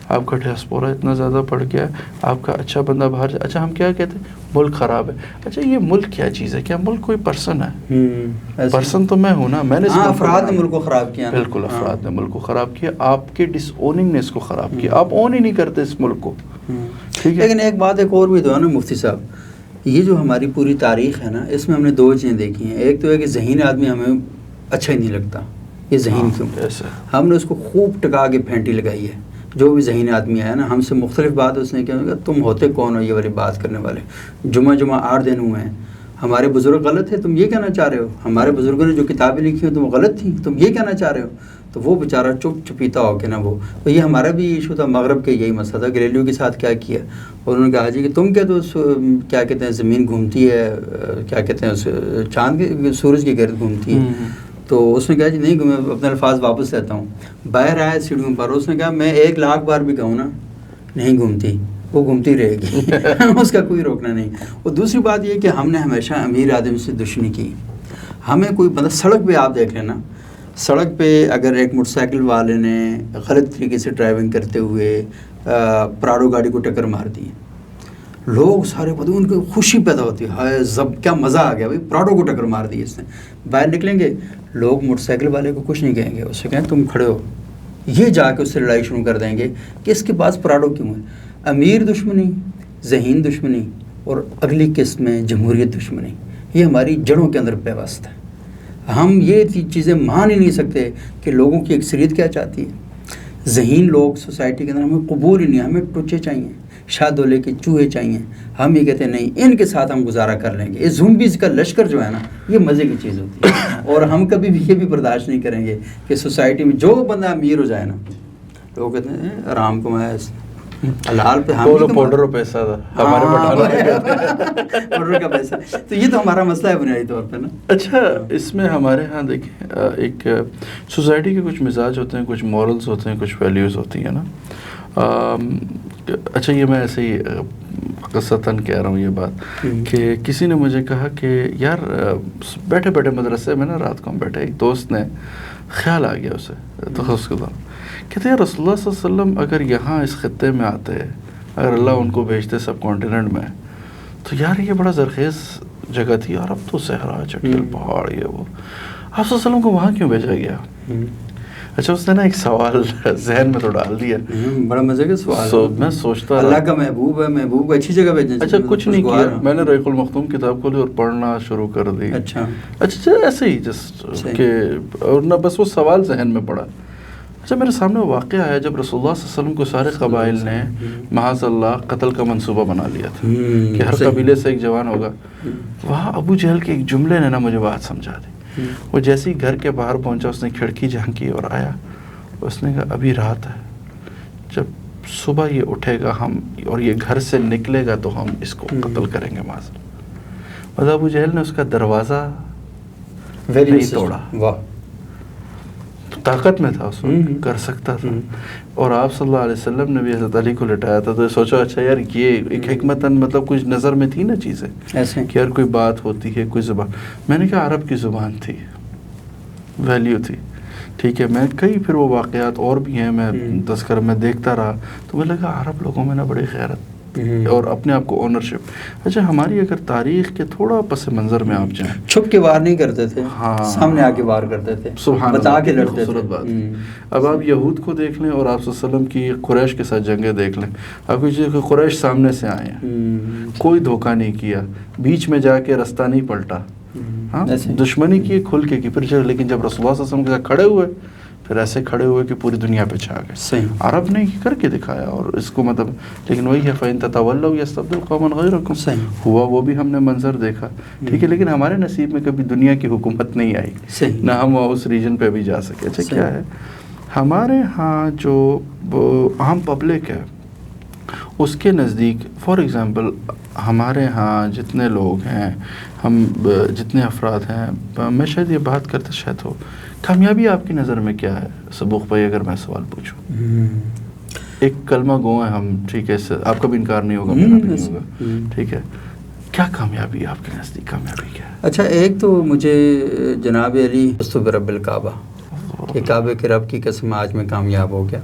آپ کا ڈیاسپورا اتنا زیادہ بڑھ گیا, آپ کا اچھا بندہ باہر. اچھا ہم کیا کہتے ہیں, ملک خراب ہے. اچھا یہ ملک کیا چیز ہے؟ کیا ملک کوئی پرسن ہے؟ پرسن تو میں ہوں نا, میں نے افراد نے ملک کو خراب کیا. بالکل, افراد نے ملک کو خراب کیا, آپ کے ڈس اوننگ نے اس کو خراب کیا, آپ اون ہی نہیں کرتے اس ملک کو. ٹھیک ہے, لیکن ایک بات ایک اور بھی تو ہے نا مفتی صاحب, یہ جو ہماری پوری تاریخ ہے نا, اس میں ہم نے دو چیزیں دیکھی ہیں. ایک تو ہے کہ ذہین آدمی ہمیں اچھا ہی نہیں لگتا, یہ ذہین کیوں, ہم نے اس کو خوب ٹکا کے پھینٹی لگائی ہے. جو بھی ذہین آدمی آیا نا, ہم سے مختلف بات اس نے کیا, تم ہوتے کون ہو یہ والی بات کرنے والے, جمعہ 8 دن ہوئے ہیں, ہمارے بزرگ غلط تھے, تم یہ کہنا چاہ رہے ہو, ہمارے بزرگوں نے جو کتابیں لکھی ہیں تو وہ غلط تھیں, تم یہ کہنا چاہ رہے ہو. تو وہ بیچارہ چپ چپیتا ہو کے نا, وہ تو یہ ہمارا بھی ایشو تھا, مغرب کے یہی مسئلہ تھا. گلیلیو کے ساتھ کیا کیا, اور انہوں نے کہا جی کہ تم کیا تو کیا کہتے ہیں زمین گھومتی ہے, کیا کہتے ہیں چاند کے سورج کے گرد گھومتی ہے. تو اس نے کہا جی نہیں, میں اپنے الفاظ واپس لیتا ہوں. باہر آیا سیڑھیوں پر, اس نے کہا میں 1,00,000 بار بھی کہوں نا نہیں گھومتی, وہ گھومتی رہے گی. اس کا کوئی روکنا نہیں. اور دوسری بات یہ کہ ہم نے ہمیشہ امیر آدمی سے دشمنی کی. ہمیں کوئی مطلب سڑک پہ آپ دیکھ لینا, سڑک پہ اگر ایک موٹر سائیکل والے نے غلط طریقے سے ڈرائیونگ کرتے ہوئے پراڈو گاڑی کو ٹکر مار دی, لوگ سارے پتہ ان کو خوشی پیدا ہوتی ہے, ہائے زب کیا مزہ آ گیا بھائی, پراڈو کو ٹکر مار دی اس نے. باہر نکلیں گے لوگ موٹر سائیکل والے کو کچھ نہیں کہیں گے, اس سے کہیں تم کھڑے ہو, یہ جا کے اس سے لڑائی شروع کر دیں گے کہ اس کے پاس پراڈو کیوں ہے. امیر دشمنی, ذہین دشمنی, اور اگلی قسم میں جمہوریت دشمنی, یہ ہماری جڑوں کے اندر پیوست ہے. ہم یہ چیزیں مان ہی نہیں سکتے کہ لوگوں کی اکثریت کیا چاہتی ہے. ذہین لوگ سوسائٹی کے اندر ہمیں قبول ہی نہیں, ہمیں ٹوچے چاہیے, شادولے کے چوہے چاہیے. ہم یہ کہتے ہیں نہیں, ان کے ساتھ ہم گزارا کر لیں گے. یہ زومبیز کا لشکر جو ہے نا, یہ مزے کی چیز ہوتی ہے. اور ہم کبھی بھی یہ بھی برداشت نہیں کریں گے کہ سوسائٹی میں جو بندہ امیر ہو جائے نا, لوگ کہتے ہیں آرام کمایا اس نے, حلال پہ ہم پاؤڈر پیسہ تھا ہمارے پاؤڈر کا پیسہ. تو یہ تو ہمارا مسئلہ ہے بنیادی طور پہ نا. اچھا, اس میں ہمارے ہاں دیکھیں ایک سوسائٹی کے کچھ مزاج ہوتے ہیں, کچھ مورلز ہوتے ہیں, کچھ ویلیوز ہوتی ہیں نا. اچھا یہ میں ایسے ہی قصتاً کہہ رہا ہوں یہ بات کہ کسی نے مجھے کہا کہ یار بیٹھے بیٹھے مدرسے میں نا رات کو ہم بیٹھے, ایک دوست نے خیال آ گیا اسے تخصص کے دوران, کہتے ہیں رسول اللہ صلی اللہ علیہ وسلم اگر یہاں اس خطے میں آتے, اگر اللہ ان کو بھیجتے سب کانٹیننٹ میں, تو یار یہ بڑا زرخیز جگہ تھی, اور اب تو صحرا چٹیل پہاڑ یہ وہ, آپ صلی اللہ علیہ وسلم کو وہاں کیوں بھیجا گیا؟ اچھا اس نے نا ایک سوال ذہن میں تو ڈال دیا, بڑا مزے کا سوال. میں سوچتا اللہ کا محبوب ہے, محبوب کو اچھی جگہ بھیجنا. اچھا کچھ نہیں کیا, میں نے ریق المختوم کتاب کھولی اور پڑھنا شروع کر دی. اچھا ایسے ہی جسٹ کہ, اور نہ بس وہ سوال ذہن میں پڑا. اچھا میرے سامنے واقعہ آیا جب رسول اللہ صلی اللہ علیہ وسلم کو سارے قبائل نے معاذ اللہ قتل کا منصوبہ بنا لیا تھا کہ ہر قبیلے سے ایک جوان ہوگا. وہاں ابو جہل کے ایک جملے نے نا مجھے بات سمجھا دی. وہ جیسے ہی گھر کے باہر پہنچا, اس نے کھڑکی جھانکی اور آیا, اس نے کہا ابھی رات ہے, جب صبح یہ اٹھے گا ہم اور یہ گھر سے نکلے گا تو ہم اس کو قتل کریں گے معاذ اللہ. اور ابو جہل نے اس کا دروازہ نہیں توڑا, طاقت میں تھا, اس وقت کر سکتا تھا. اور آپ صلی اللہ علیہ وسلم نے بھی حضرت علی کو لٹایا تھا, تو سوچا اچھا یار یہ ایک حکمتاً مطلب کچھ نظر میں تھی نا چیزیں کہ یار کوئی بات ہوتی ہے, کوئی زبان. میں نے کہا عرب کی زبان تھی, ویلیو تھی, ٹھیک ہے. میں کئی پھر وہ واقعات اور بھی ہیں, میں تذکر میں دیکھتا رہا تو مجھے لگا عرب لوگوں میں نا بڑی غیرت اور اپنے آپ کو اونرشپ. اچھا ہماری اگر تاریخ کے تھوڑا پس منظر میں آپ جائیں, چھپ کے وار نہیں کرتے تھے, سامنے آ کے وار کرتے تھے, بتا کے لڑتے تھے. بات. اب آپ یہود کو دیکھ لیں اور آپ صلی اللہ علیہ وسلم کی قریش کے ساتھ جنگیں دیکھ لیں, آپ کو قریش سامنے سے آئے ہیں, کوئی دھوکہ نہیں کیا, بیچ میں جا کے رستہ نہیں پلٹا, ہاں دشمنی کی کھل کے کی پھر, لیکن جب رسول اللہ صلی اللہ علیہ وسلم کے ساتھ کھڑے ہوئے پھر ایسے کھڑے ہوئے کہ پوری دنیا پہ چھا گئے. عرب نے کر کے دکھایا, اور اس کو مطلب, لیکن وہی ہے فَإِن تَتَوَلَّوْا يَسْتَبْدِلْ قَوْمًا غَيْرَكُمْ, ہوا وہ بھی ہم نے منظر دیکھا, ٹھیک ہے, لیکن ہمارے نصیب میں کبھی دنیا کی حکومت نہیں آئی, نہ ہم اس ریجن پہ بھی جا سکے. اچھا کیا ہے ہمارے ہاں جو عام پبلک ہے اس کے نزدیک, فار ایگزامپل ہمارے ہاں جتنے لوگ ہیں, ہم جتنے افراد ہیں, میں شاید یہ بات کرتے شاید ہو, کامیابی آپ کی نظر میں کیا ہے سبوخ بھائی, اگر میں سوال پوچھوں؟ ایک کلمہ گو ہیں ہم، ٹھیک ہے، اس سے آپ کا بھی انکار نہیں ہوگا، میرا بھی نہیں ہوگا، ٹھیک ہے. کیا کامیابی ہے آپ کے نزدیک؟ کامیابی کیا ہے؟ اچھا، ایک تو مجھے جناب علی استغفر رب الکعبہ کہ کعبے کے رب کی قسم آج میں کامیاب ہو گیا.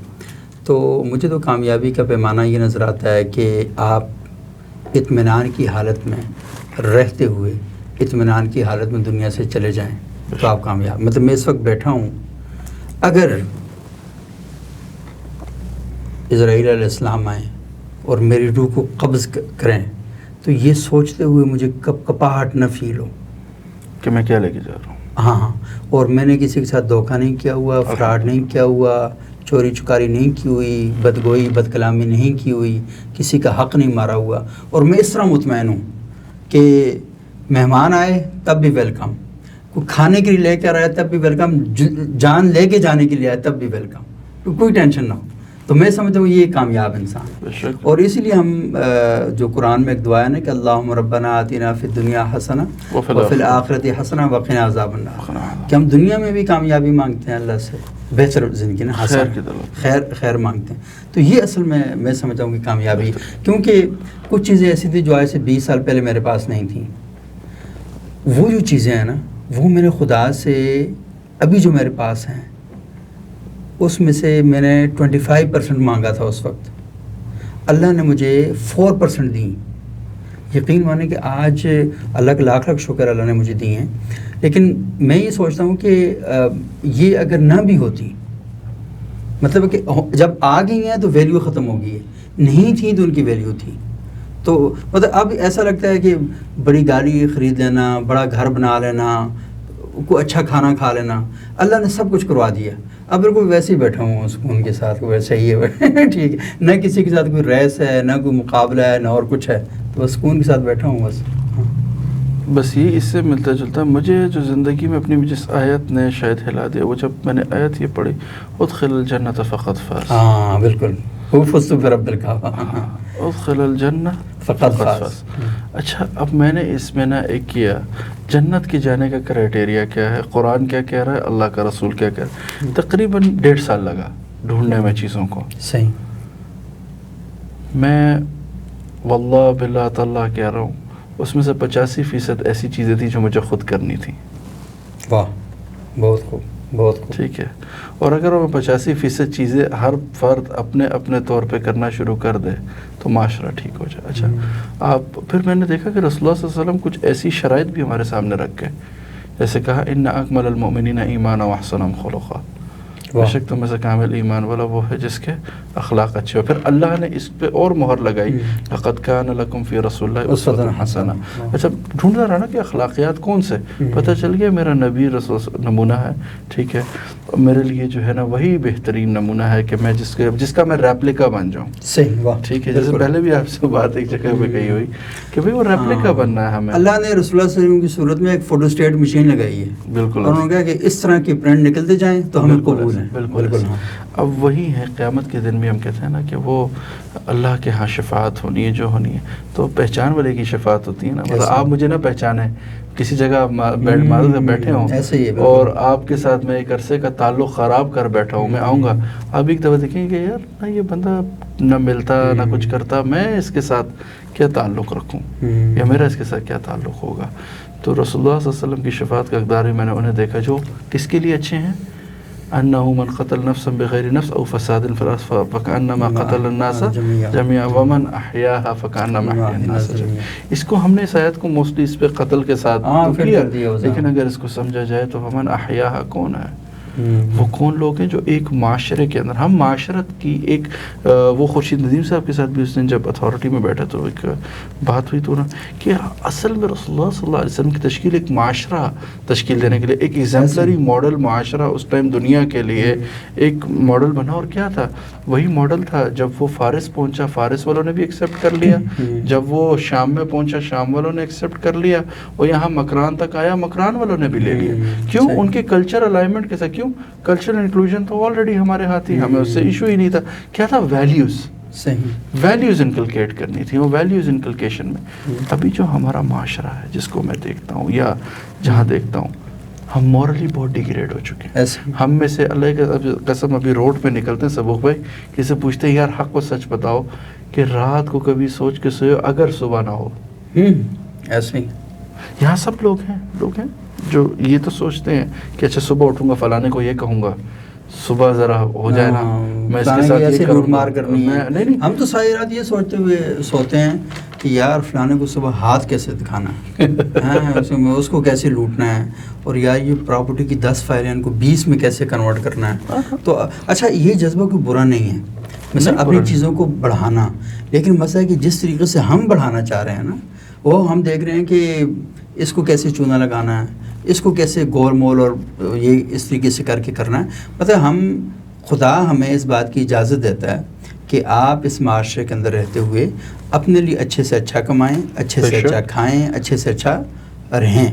تو مجھے تو کامیابی کا پیمانہ یہ نظر آتا ہے کہ آپ اطمینان کی حالت میں رہتے ہوئے اطمینان کی حالت میں دنیا سے چلے جائیں تو آپ کامیاب. مطلب میں اس وقت بیٹھا ہوں، اگر اسرائیل علیہ السلام آئیں اور میری روح کو قبض کریں تو یہ سوچتے ہوئے مجھے کپاہٹ نہ فیل ہو کہ میں کیا لے کے جا رہا ہوں. ہاں، اور میں نے کسی کے ساتھ دھوکہ نہیں کیا ہوا، فراڈ نہیں کیا ہوا، چوری چکاری نہیں کی ہوئی، بدگوئی بد کلامی نہیں کی ہوئی، کسی کا حق نہیں مارا ہوا. اور میں اس طرح مطمئن ہوں کہ مہمان آئے تب بھی ویلکم، کوئی کھانے کے لیے لے کے آ رہا ہے تب بھی ویلکم، جان لے کے جانے کے لیے آئے تب بھی ویلکم، کوئی ٹینشن نہ ہو. تو میں سمجھتا ہوں یہ کامیاب انسان. اور اسی لیے ہم جو قرآن میں ایک دعا ہے نا کہ اللہم ربنا آتنا فی الدنیا حسنہ وفی الآخرۃ حسنہ وقنا عذاب النار، کہ ہم دنیا میں بھی کامیابی مانگتے ہیں اللہ سے، بہتر زندگی نا، خیر مانگتے ہیں. تو یہ اصل میں سمجھتا ہوں کہ کامیابی، کیونکہ کچھ چیزیں ایسی تھیں جو آج سے 20 سال پہلے میرے پاس نہیں تھیں. وہ جو چیزیں ہیں نا، وہ میرے خدا سے ابھی جو میرے پاس ہیں اس میں سے میں نے 25% مانگا تھا اس وقت، اللہ نے مجھے 4% دیں. یقین مانے کہ آج اللہ کا لاکھ شکر اللہ نے مجھے دی ہیں. لیکن میں یہ سوچتا ہوں کہ یہ اگر نہ بھی ہوتی، مطلب کہ جب آ گئی ہیں تو ویلیو ختم ہو گئی ہے، نہیں تھی تو ان کی ویلیو تھی. تو مطلب اب ایسا لگتا ہے کہ بڑی گاڑی خرید لینا، بڑا گھر بنا لینا، کوئی اچھا کھانا کھا لینا، اللہ نے سب کچھ کروا دیا. اب بالکل ویسے ہی بیٹھا ہوں سکون کے ساتھ، ویسے ہی ہے ٹھیک ہے، نہ کسی کے ساتھ کوئی ریس ہے، نہ کوئی مقابلہ ہے، نہ اور کچھ ہے، تو بس سکون کے ساتھ بیٹھا ہوں بس. بس یہ اس سے ملتا جلتا. مجھے جو زندگی میں اپنی جس آیت نے شاید ہلا دیا، وہ جب میں نے آیت یہ پڑھی، ادخل الجنت فقط فاز. ہاں بالکل، فزت برب الکعبہ، ادخل الجنہ فقط فاز. اچھا، اب میں نے اس میں ایک کیا، جنت کی جانے کا کرائٹیریا کیا ہے، قرآن کیا کہہ رہا ہے، اللہ کا رسول کیا کہہ رہا ہے. تقریباً 1.5 سال لگا ڈھونڈنے میں چیزوں کو. صحیح. میں واللہ باللہ تعالیٰ کہہ رہا ہوں، اس میں سے 85% ایسی چیزیں تھیں جو مجھے خود کرنی تھیں. واہ، بہت خوب، بہت خوب. ٹھیک ہے. اور اگر وہ 85% چیزیں ہر فرد اپنے اپنے طور پہ کرنا شروع کر دے تو معاشرہ ٹھیک ہو جائے. اچھا، آپ پھر میں نے دیکھا کہ رسول اللہ صلی اللہ علیہ وسلم کچھ ایسی شرائط بھی ہمارے سامنے رکھ گئے، جیسے کہا ان اکمل المؤمنین ایمانا واحسنہم خلقا، بے شک تم میں سے کامل ایمان والا وہ ہے جس کے اخلاق اچھے ہو. پھر اللہ نے اس پہ اور مہر لگائی، لقد کان لکم فی رسول اللہ اسوۃ حسنہ. اچھا، ڈھونڈتا رہا نا کہ اخلاقیات کون سے، پتہ چل گیا میرا نبی رسول نمونہ ہے. ٹھیک ہے، میرے لیے جو ہے نا وہی بہترین نمونہ ہے کہ میں جس کا میں ریپلیکا بن جاؤں. صحیح. واہ، ٹھیک ہے. جیسے پہلے بھی آپ سے بات ایک جگہ پہ کہی ہوئی کہ بھئی وہ ریپلیکا بننا ہے ہمیں. اللہ نے رسول اللہ صلی اللہ علیہ وسلم کی صورت میں ایک فوٹو اسٹیٹ مشین لگائی ہے. بالکل. اور انہوں نے کہا کہ اس طرح کی پرنٹ نکلتے جائیں تو ہمیں قبول ہے. بالکل. اب وہی ہے، قیامت کے دن بھی ہم کہتے ہیں نا کہ وہ اللہ کے ہاں شفاعت ہونی ہے جو ہونی ہے، تو پہچان والے کی شفاعت ہوتی ہے نا. مطلب آپ مجھے نہ پہچانیں، کسی جگہ بیٹھے ہوں اور آپ کے ساتھ میں ایک عرصے کا تعلق خراب کر بیٹھا ہوں، میں آؤں گا، آپ ایک دفعہ دیکھیں گے یار نہ یہ بندہ نہ ملتا نہ کچھ کرتا، میں اس کے ساتھ کیا تعلق رکھوں یا میرا اس کے ساتھ کیا تعلق ہوگا. تو رسول اللہ صلی اللہ علیہ وسلم کی شفاعت کا اقدار بھی میں نے انہیں دیکھا جو کس کے لیے اچھے ہیں. انه من قتل نفسا بغیر نفس او فساد في الارض فكانما قتل الناس جميعا ومن احياها فكانما احيا الناس جميعا. اس کو ہم نے اس آیت کو موسٹلی اس پہ قتل کے ساتھ کیا، لیکن اگر اس کو سمجھا جائے تو ومن احیاها کون ہے، وہ کون لوگ ہیں جو ایک معاشرے کے اندر، ہم معاشرت کی ایک وہ خورشید ندیم صاحب کے ساتھ بھی اس دن جب اتھارٹی میں بیٹھا تو ایک بات ہوئی تو نا کہ اصل میں رسول اللہ صلی اللہ علیہ وسلم کی تشکیل ایک معاشرہ تشکیل دینے کے لیے، ایک ایگزامپلری ماڈل معاشرہ اس ٹائم دنیا کے لیے ایک ماڈل بنا. اور کیا تھا، وہی ماڈل تھا جب وہ فارس پہنچا، فارس والوں نے بھی ایکسیپٹ کر لیا، جب وہ شام میں پہنچا شام والوں نے ایکسیپٹ کر لیا، اور یہاں مکران تک آیا مکران والوں نے بھی لے لیا. کیوں؟ ان کے کلچر الائنمنٹ کے ساتھ. کیوں؟ کلچرل انکلوژن تو آلریڈی ہمارے ہاتھ ہی، ہمیں اس سے ایشو ہی نہیں تھا. کیا تھا؟ ویلیوز. صحیح، ویلیوز انکلکیٹ کرنی تھی. وہ ویلیوز انکلکیشن میں ابھی جو ہمارا معاشرہ ہے جس کو میں دیکھتا ہوں یا جہاں دیکھتا ہوں، ہم مورلی بہت ڈیگریڈ ہو چکے ہیں. ایسے ہم میں سے اللہ کی قسم ابھی روڈ پہ نکلتے ہیں سبوق بھائی, کسی پوچھتے ہیں یار حق و سچ بتاؤ کہ رات کو کبھی سوچ کے سوئے اگر صبح نہ ہو. ایسے ہی یہاں سب لوگ ہیں جو یہ تو سوچتے ہیں کہ اچھا صبح اٹھوں گا فلانے کو یہ کہوں گا, صبح ذرا ہو جائے نا میں اس کے ساتھ یہ لوٹ مار کرنی ہے. نہیں ہم تو ساری رات یہ سوچتے ہوئے سوتے ہیں کہ یار فلانے کو صبح ہاتھ کیسے دکھانا ہے, اس کو کیسے لوٹنا ہے, اور یار یہ پراپرٹی کی 10 فائلیں ان کو 20 میں کیسے کنورٹ کرنا ہے. تو اچھا یہ جذبہ کوئی برا نہیں ہے, مثلا اپنی چیزوں کو بڑھانا, لیکن مسئلہ ہے کہ جس طریقے سے ہم بڑھانا چاہ رہے ہیں نا, وہ ہم دیکھ رہے ہیں کہ اس کو کیسے چونا لگانا ہے, اس کو کیسے گول مول اور یہ اس طریقے سے کر کے کرنا ہے. مطلب خدا ہمیں اس بات کی اجازت دیتا ہے کہ آپ اس معاشرے کے اندر رہتے ہوئے اپنے لیے اچھے سے اچھا کمائیں, اچھے سے اچھا کھائیں, اچھے سے اچھا رہیں,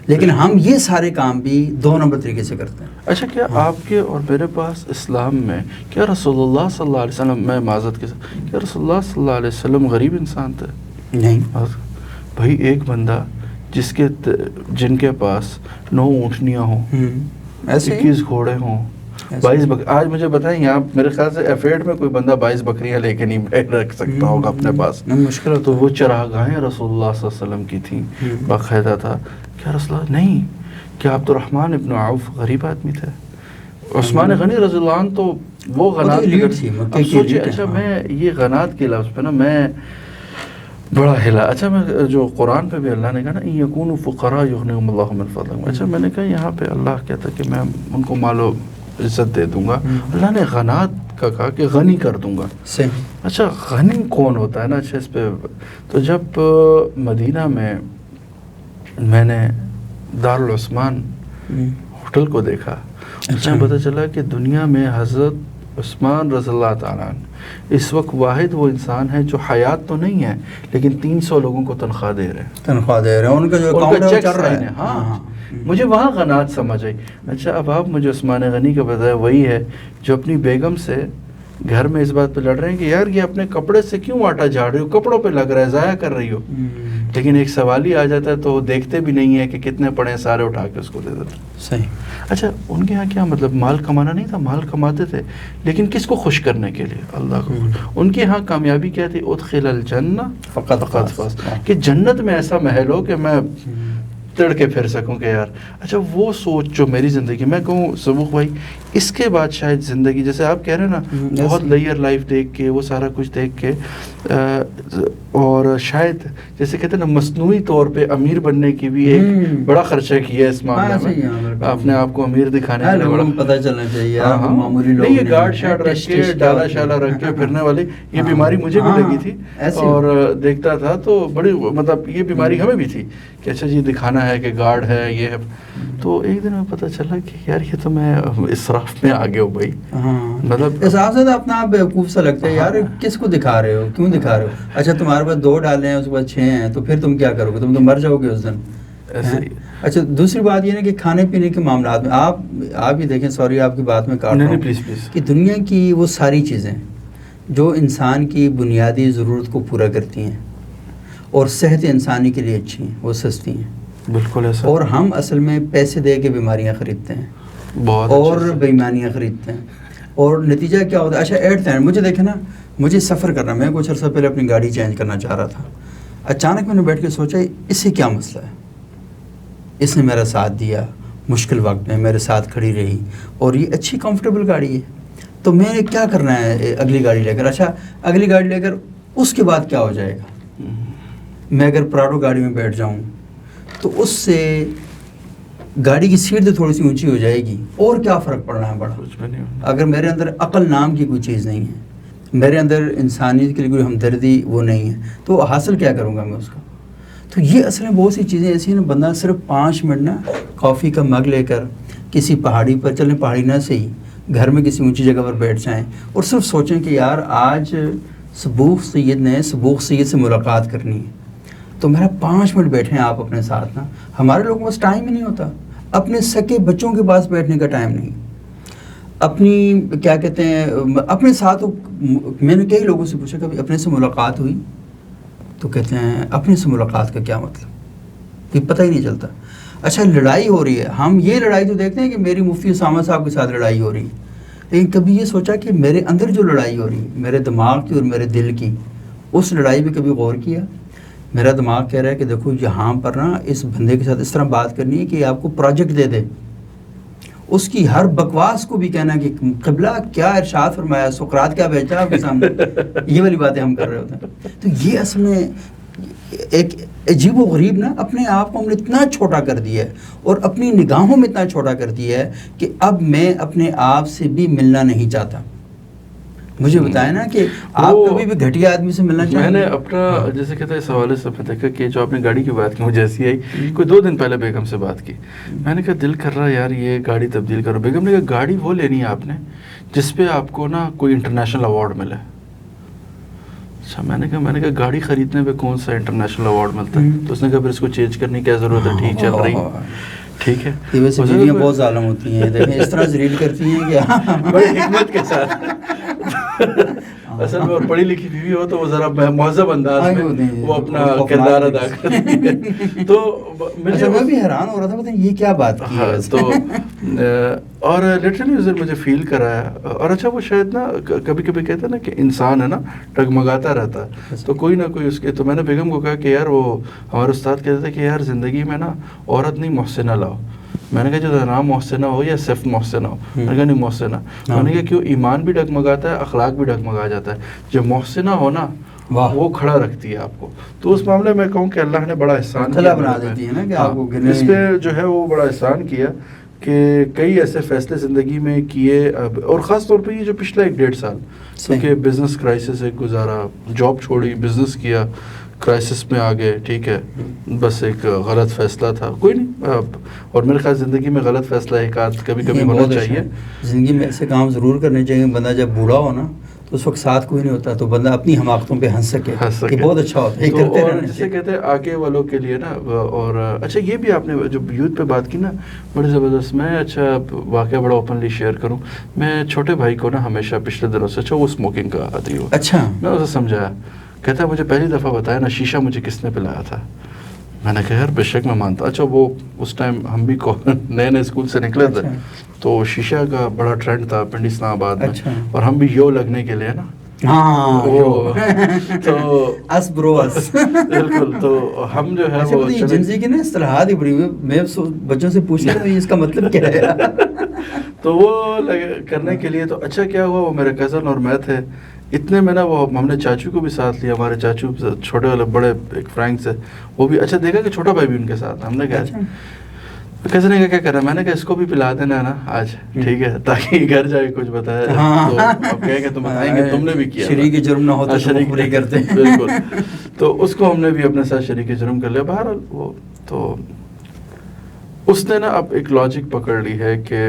لیکن ہم یہ سارے کام بھی 2 نمبر طریقے سے کرتے ہیں. اچھا کیا آپ کے اور میرے پاس اسلام میں کیا رسول اللہ صلی اللہ علیہ وسلم, میں معذرت کے ساتھ, کیا رسول اللہ صلی اللہ علیہ وسلم غریب انسان تھے؟ نہیں بھائی, ایک بندہ جن کے پاس 9 اونٹنیاں ہوں, 21 گھوڑے ہوں, 22 آج مجھے بتائیں یہاں میرے خیال سے ایفیڈ میں کوئی بندہ 22 بکریاں لے کے نہیں رکھ سکتا ہوگا اپنے پاس, مشکل ہے. تو وہ چراگاہیں رسول اللہ صلی اللہ علیہ وسلم کی تھیں, باقاعدہ تھا. کیا رسول اللہ نہیں, کیا عبد الرحمن ابن عوف غریب آدمی تھے؟ عثمان غنی رضی اللہ عنہ تو وہ غنات اب سوچے. اچھا میں یہ غنات کے لفظ پہ نا میں بڑا ہلا. اچھا میں جو قرآن پہ بھی اللہ نے کہا نا یکونوا فقراء یغنیہم اللہ من فضلہ, اچھا میں نے کہا یہاں پہ اللہ کہتا کہ میں ان کو مال و عزت دے دوں گا, اللہ نے غنات کا کہا کہ غنی کر دوں گا. اچھا غنی کون ہوتا ہے نا. اچھا اس پہ تو جب مدینہ میں نے دارالعثمان ہوٹل کو دیکھا, اچھا پتہ چلا کہ دنیا میں حضرت عثمان رضی اللہ تعالیٰ عنہ اس وقت واحد وہ انسان ہے جو حیات تو نہیں ہے لیکن 300 لوگوں کو تنخواہ دے رہے ہیں, ان کا جو اکاؤنٹ چل رہا ہے. ہاں مجھے وہاں غنات سمجھ آئی. اچھا اب آپ مجھے عثمان غنی کا بتایا وہی ہے جو اپنی بیگم سے گھر میں اس بات پہ لڑ رہے ہیں کہ یار یہ اپنے کپڑے سے کیوں آٹا جھاڑ رہی ہو, کپڑوں پہ لگ رہا ہے, ضائع کر رہی ہو. لیکن ایک سوال ہی آ جاتا ہے تو دیکھتے بھی نہیں ہے کہ کتنے پڑے ہیں, سارے اٹھا کے اس کو دے دیتے. صحیح. اچھا ان کے یہاں کیا مطلب مال کمانا نہیں تھا, مال کماتے تھے لیکن کس کو خوش کرنے کے لیے, اللہ کو. ان کے یہاں کامیابی کیا تھی, ادخل الجنہ فقط فاز, کہ جنت میں ایسا محل ہو کہ میں تڑ کے پھر سکوں کہ یار. اچھا وہ سوچ جو میری زندگی, میں کہوں سبوق بھائی اس کے بعد شاید زندگی جیسے آپ کہہ رہے ہیں نا بہت لیئر لائف دیکھ کے وہ سارا کچھ دیکھ کے, اور شاید جیسے کہتے ہیں نا مصنوعی طور پہ امیر بننے کی بھی ایک بڑا خرچہ کیا ہے اس معاملے میں, اپنے آپ کو امیر دکھانے کے لیے بڑا پتہ چلنا چاہیے. نہیں یہ گارڈ شارڈ رکھ کے ڈالا شالا رکھ کے پھرنے والی یہ بیماری مجھے بھی لگی تھی, اور دیکھتا تھا تو بڑی مطلب یہ بیماری ہمیں بھی تھی کہ اچھا جی دکھانا ہے کہ گارڈ ہے یہ ہے. تو ایک دن میں پتہ چلا کہ یار یہ تو میں اسراف میں آگے ہوں بھائی. مطلب اسراف سے اپنا آپ بیوقوف سا لگتا ہے یار, کس کو دکھا رہے ہو, کیوں دکھا رہے ہو. اچھا تمہارے پاس 2 ڈالے ہیں اس کے بعد 6 ہیں تو پھر تم کیا کرو گے, تم تو مر جاؤ گے اس دن. اچھا دوسری بات یہ ہے کہ کھانے پینے کے معاملات میں آپ ہی دیکھیں, سوری آپ کی بات میں کاٹ رہا ہوں, پلیز کہ دنیا کی وہ ساری چیزیں جو انسان کی بنیادی ضرورت کو پورا کرتی ہیں اور صحت انسانی کے لیے اچھی ہیں وہ سستی ہیں. بالکل ایسا. اور ہم اصل میں پیسے دے کے بیماریاں خریدتے ہیں بہت اور بےایمانیاں خریدتے ہیں, اور نتیجہ کیا ہوتا ہے. اچھا ایٹ دا اینڈ مجھے دیکھیں نا, مجھے سفر کرنا, میں کچھ عرصہ پہلے اپنی گاڑی چینج کرنا چاہ رہا تھا. اچانک میں نے بیٹھ کے سوچا اس سے کیا مسئلہ ہے, اس نے میرا ساتھ دیا مشکل وقت میں, میرے ساتھ کھڑی رہی, اور یہ اچھی کمفرٹیبل گاڑی ہے, تو میں نے کیا کرنا ہے اگلی گاڑی لے کر. اچھا اگلی گاڑی لے کر اس کے بعد کیا ہو جائے گا, میں اگر پراڈو گاڑی میں بیٹھ جاؤں تو اس سے گاڑی کی سیٹ تو تھوڑی سی اونچی ہو جائے گی, اور کیا فرق پڑنا ہے بڑا. اگر میرے اندر عقل نام کی کوئی چیز نہیں ہے, میرے اندر انسانیت کے لیے کوئی ہمدردی وہ نہیں ہے, تو حاصل کیا کروں گا میں اس کا. تو یہ اصل میں بہت سی چیزیں ایسی ہیں نا, بندہ صرف 5 منٹ نا کافی کا مگ لے کر کسی پہاڑی پر چلیں, پہاڑی نہ سے ہی گھر میں کسی اونچی جگہ پر بیٹھ جائیں اور صرف سوچیں کہ یار آج سبوق سید سے ملاقات کرنی ہے, تو میرا 5 منٹ بیٹھیں آپ اپنے ساتھ نا. ہمارے لوگوں کے پاس ٹائم ہی نہیں ہوتا, اپنے سکے بچوں کے پاس بیٹھنے کا ٹائم نہیں, اپنی کیا کہتے ہیں اپنے ساتھ. میں نے کئی لوگوں سے پوچھا کبھی اپنے سے ملاقات ہوئی, تو کہتے ہیں اپنے سے ملاقات کا کیا مطلب, یہ پتہ ہی نہیں چلتا. اچھا لڑائی ہو رہی ہے، ہم یہ لڑائی تو دیکھتے ہیں کہ میری مفتی اسامہ صاحب کے ساتھ لڑائی ہو رہی ہے، لیکن کبھی یہ سوچا کہ میرے اندر جو لڑائی ہو رہی ہے میرے دماغ کی اور میرے دل کی، اس لڑائی پہ کبھی غور کیا؟ میرا دماغ کہہ رہا ہے کہ دیکھو یہاں پر نا اس بندے کے ساتھ اس طرح بات کرنی ہے کہ آپ کو پروجیکٹ دے دے، اس کی ہر بکواس کو بھی کہنا کہ قبلہ کیا ارشاد فرمایا، سقراط کیا بیچا آپ کے سامنے، یہ والی باتیں ہم کر رہے ہوتے ہیں. تو یہ اصل میں ایک عجیب و غریب نا، اپنے آپ کو ہم نے اتنا چھوٹا کر دیا ہے اور اپنی نگاہوں میں اتنا چھوٹا کر دیا ہے کہ اب میں اپنے آپ سے بھی ملنا نہیں چاہتا. مجھے بتائیں نا کہ آپ کبھی بھی گھٹیا آدمی سے ملنا چاہیں؟ میں نے اپنا جیسے کہتے ہیں اس حوالے سے میں دیکھا کہ جو آپ نے گاڑی کی بات کی مجھے ایسی آئی، کوئی 2 دن پہلے بیگم سے بات کی، میں نے کہا دل کر رہا یار یہ گاڑی تبدیل کرو. بیگم نے کہا گاڑی وہ لینی ہے آپ نے جس پہ آپ کو نا کوئی انٹرنیشنل ایوارڈ ملے. اچھا میں نے کہا گاڑی خریدنے پہ کون سا انٹرنیشنل ایوارڈ ملتا ہے؟ تو اس نے کہا پھر اس کو چینج کرنے کی کیا ضرورت ہے، ٹھیک چل رہی ٹھیک ہے. یہ ویسے بیویاں بہت ظالم ہوتی ہیں، دیکھیں اس طرح ذلیل کرتی ہیں کہ بڑی حکمت کے ساتھ. اصل میں پڑھی لکھی بیوی ہو تو وہ ذرا مہذب انداز میں وہ اپنا کردار ادا کرتی ہے. تو میں بھی حیران ہو رہا تھا یہ کیا بات کی ہے. تو اور لٹرلی اس دن مجھے فیل کرایا. اور اچھا وہ شاید نا کبھی کبھی کہتے ہیں نا کہ انسان ہے نا ڈگمگاتا رہتا ہے، تو کوئی نہ کوئی اس کے. تو میں نے بیگم کو کہا کہ یار وہ ہمارے استاد کہتے تھے کہ یار زندگی میں نا عورت نہیں محسنہ لاؤ. میں نے کہا جو نام محسنہ ہو یا صرف محسنہ ہو، میں نے کہا نہیں محسنہ. میں نے کہا کیوں ایمان بھی ڈگمگاتا ہے، اخلاق بھی ڈگمگا جاتا ہے. جو محسنہ ہو نا وہ کھڑا رکھتی ہے آپ کو. تو اس معاملے میں کہوں کہ اللہ نے بڑا احسان کیا بنا دیتی ہے نا کہ آپ کو اس پہ جو ہے وہ بڑا احسان کیا کہ کئی ایسے فیصلے زندگی میں کیے. اور خاص طور پہ یہ جو پچھلا 1-1.5 سال کیونکہ بزنس کرائسس سے گزارا، جاب چھوڑی، بزنس کیا، کرائسس میں آ گئے. ٹھیک ہے، بس ایک غلط فیصلہ تھا، کوئی نہیں. اور میرے خیال زندگی میں غلط فیصلہ ایک آدھ کبھی کبھی ہونا چاہیے. زندگی میں ایسے کام ضرور کرنے چاہیے. بندہ جب بوڑھا ہو نا تو اس وقت ساتھ کوئی نہیں ہوتا تو بندہ اپنی حماقتوں پہ ہنس سکے، یہ بہت اچھا ہوتا ہے. اور جسے کہتے ہیں آگے والوں کے لیے نا. اور اچھا یہ بھی آپ نے جو یوتھ پہ بات کی نا بڑی زبردست. میں اچھا واقعہ بڑا اوپنلی شیئر کروں. میں چھوٹے بھائی کو نا ہمیشہ پچھلے دنوں سے وہ اسموکنگ کا عادی ہوا. اچھا میں اسے سمجھایا، کہتا ہے مجھے پہلی دفعہ بتایا نا شیشہ مجھے کس نے پلایا تھا. میں نے کہا یار بے شک میں مانتا. اچھا وہ اس ٹائم ہم بھی نئے اسکول سے نکلے تھے تو شیشہ کا بڑا ٹرینڈ تھا پنڈی اسلام آباد میں. اور ہم بھی یو لگنے کے لیے نا بالکل. تو ہم جو ہے وہ جنسی کی نا اصطلاحات ہی بڑی ہوئی. میں بچوں سے پوچھ رہا ہوں اس کا مطلب کیا ہے. تو وہ کرنے کے لیے تو اچھا کیا ہوا وہ میرے کزن اور میں تھے اتنے میں نا. وہ ہم نے چاچو کو بھی ساتھ لیا. ہمارے چاچو چھوٹے والے بڑے ایک فرینکس ہے وہ بھی. اچھا دیکھا کہ چھوٹا بھائی بھی ان کے ساتھ. ہم نے کہا کزن نے کیا کرا، میں نے کہا اس کو بھی پلا دینا نا آج، ٹھیک ہے، تاکہ گھر جا کے کچھ بتایا تو اب کہیں گے تم بتائیں گے تم نے بھی کیا. شریک جرم نہ ہوتا شریک نہیں کرتے. بالکل. تو اس کو ہم نے بھی اپنے ساتھ شریک جرم کر لیا. بہرحال وہ تو اس نے نا اب ایک لاجک پکڑ لی ہے کہ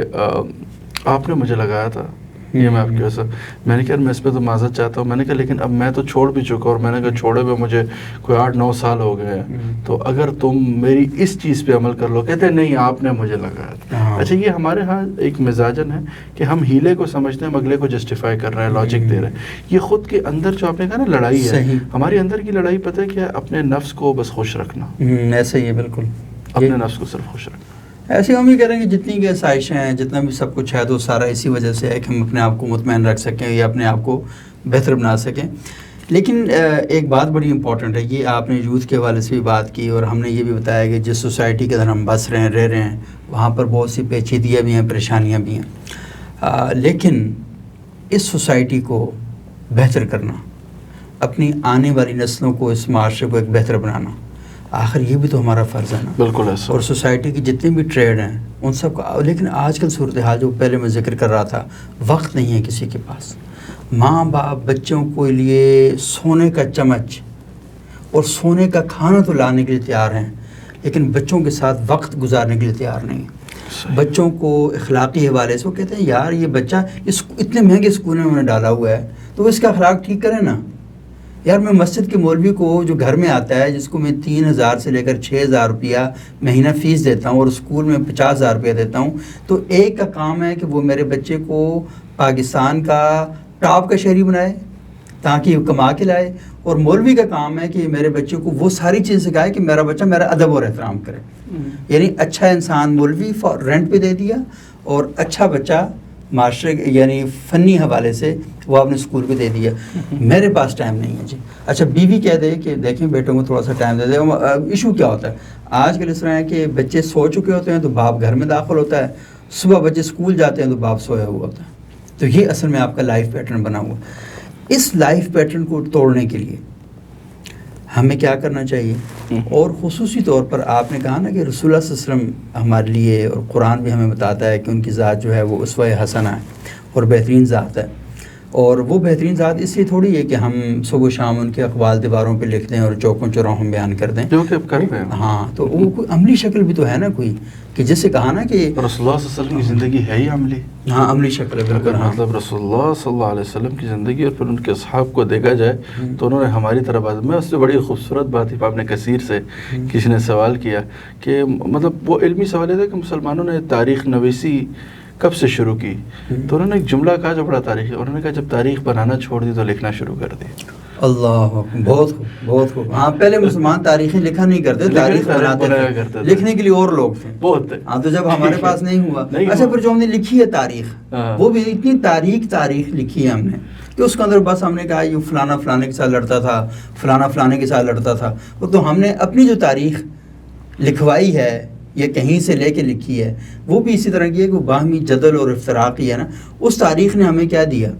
آپ نے مجھے لگایا تھا یہ میں آپ کی وجہ. میں نے کہا میں اس پہ تو معذرت چاہتا ہوں. میں نے کہا لیکن اب میں تو چھوڑ بھی چکا اور میں نے کہا چھوڑے ہوئے مجھے کوئی 8-9 سال ہو گئے ہیں. تو اگر تم میری اس چیز پہ عمل کر لو. کہتے نہیں آپ نے مجھے لگایا تھا. اچھا یہ ہمارے ہاں ایک مزاجن ہے کہ ہم ہیلے کو سمجھتے ہیں، اگلے کو جسٹیفائی کر رہے ہیں، لاجک دے رہے ہیں. یہ خود کے اندر جو آپ نے کہا نا لڑائی ہے، ہماری اندر کی لڑائی پتہ ہے کیا؟ اپنے نفس کو بس خوش رکھنا. ایسا ہی ہے بالکل، اپنے نفس کو صرف خوش رکھنا. ایسے ہم یہ کہہ رہے ہیں کہ جتنی کہ آسائشیں ہیں، جتنا بھی سب کچھ ہے تو سارا اسی وجہ سے ہے کہ ہم اپنے آپ کو مطمئن رکھ سکیں یا اپنے آپ کو بہتر بنا سکیں. لیکن ایک بات بڑی امپورٹنٹ ہے، یہ آپ نے یوتھ کے حوالے سے بھی بات کی اور ہم نے یہ بھی بتایا کہ جس سوسائٹی کے اندر ہم بس رہے ہیں، رہ رہے ہیں، وہاں پر بہت سی پیچیدگیاں بھی ہیں، پریشانیاں بھی ہیں. لیکن اس سوسائٹی کو بہتر کرنا، اپنی آنے والی نسلوں کو، اس معاشرے کو ایک بہتر بنانا، آخر یہ بھی تو ہمارا فرض ہے نا. بالکل ایسا. اور سوسائٹی کی جتنے بھی ٹریڈ ہیں ان سب کا. لیکن آج کل صورتحال جو پہلے میں ذکر کر رہا تھا، وقت نہیں ہے کسی کے پاس. ماں باپ بچوں کے لیے سونے کا چمچ اور سونے کا کھانا تو لانے کے لیے تیار ہیں، لیکن بچوں کے ساتھ وقت گزارنے کے لیے تیار نہیں. بچوں کو اخلاقی حوالے سے وہ کہتے ہیں یار یہ بچہ اتنے مہنگے اسکول میں انہوں نے ڈالا ہوا ہے تو وہ اس کا اخلاق ٹھیک کرے نا. یار میں مسجد کے مولوی کو جو گھر میں آتا ہے، جس کو میں 3,000 سے لے کر 6,000 روپیہ مہینہ فیس دیتا ہوں اور اسکول میں 50,000 روپیہ دیتا ہوں، تو ایک کا کام ہے کہ وہ میرے بچے کو پاکستان کا ٹاپ کا شہری بنائے، تاکہ وہ کما کے لائے. اور مولوی کا کام ہے کہ میرے بچے کو وہ ساری چیز سکھائے کہ میرا بچہ میرا ادب اور احترام کرے. یعنی اچھا انسان مولوی رینٹ پہ دے دیا, اور اچھا بچہ معاشرے یعنی فنی حوالے سے وہ اپنے اسکول کو دے دیا. میرے پاس ٹائم نہیں ہے جی. اچھا بیوی کہہ دے کہ دیکھیں بیٹوں کو تھوڑا سا ٹائم دے دے. ایشو کیا ہوتا ہے آج کل اس طرح ہے کہ بچے سو چکے ہوتے ہیں تو باپ گھر میں داخل ہوتا ہے, صبح بچے اسکول جاتے ہیں تو باپ سویا ہوا ہوتا ہے. تو یہ اصل میں آپ کا لائف پیٹرن بنا ہوا. اس لائف پیٹرن کو توڑنے کے لیے ہمیں کیا کرنا چاہیے؟ اور خصوصی طور پر آپ نے کہا نا کہ رسول اللہ صلی اللہ علیہ وسلم ہمارے لیے, اور قرآن بھی ہمیں بتاتا ہے کہ ان کی ذات جو ہے وہ اسوہ حسنہ ہے اور بہترین ذات ہے. اور وہ بہترین ذات اس لیے تھوڑی ہے کہ ہم صبح و شام ان کے اقوال دیواروں پہ لکھ دیں اور چوکوں چوراہوں میں بیان کر دیں, جو کہ اب کر رہے ہیں. ہاں, تو وہ کوئی عملی شکل بھی تو ہے نا کوئی, کہ جس سے کہا نا کہ رسول اللہ صلی اللہ علیہ وسلم کی زندگی ہے ہی عملی. ہاں عملی شکل ہے بالکل. مطلب رسول اللہ صلی اللہ علیہ وسلم کی زندگی اور پھر ان کے اصحاب کو دیکھا جائے تو انہوں نے ہماری طرح بات, میں اس سے بڑی خوبصورت بات ہی ابن کثیر سے کسی نے سوال کیا کہ مطلب وہ علمی سوال تھا کہ مسلمانوں نے تاریخ نویسی کب سے شروع کی, تو انہوں نے ایک جملہ کہا جو بڑا تاریخ ہے, انہوں نے کہا جب تاریخ بنانا چھوڑ دی تو لکھنا شروع کر دی. اللہ بہت خوب, بہت خوب. ہاں پہلے مسلمان تاریخیں لکھا نہیں کرتے, تاریخ بناتے تھے, لکھنے کے لیے اور لوگ تھے بہت. ہاں تو جب ہمارے پاس نہیں ہوا, اچھا پھر جو ہم نے لکھی ہے تاریخ, وہ بھی اتنی تاریخ لکھی ہے ہم نے کہ اس کے اندر بس ہم نے کہا یہ فلانا فلانے کے ساتھ لڑتا تھا, فلانا فلانے کے ساتھ لڑتا تھا. تو ہم نے اپنی جو تاریخ لکھوائی ہے یا کہیں سے لے کے لکھی ہے وہ بھی اسی طرح کی ہے کہ باہمی جدل اور افتراقی ہے نا. اس تاریخ نے ہمیں کیا دیا؟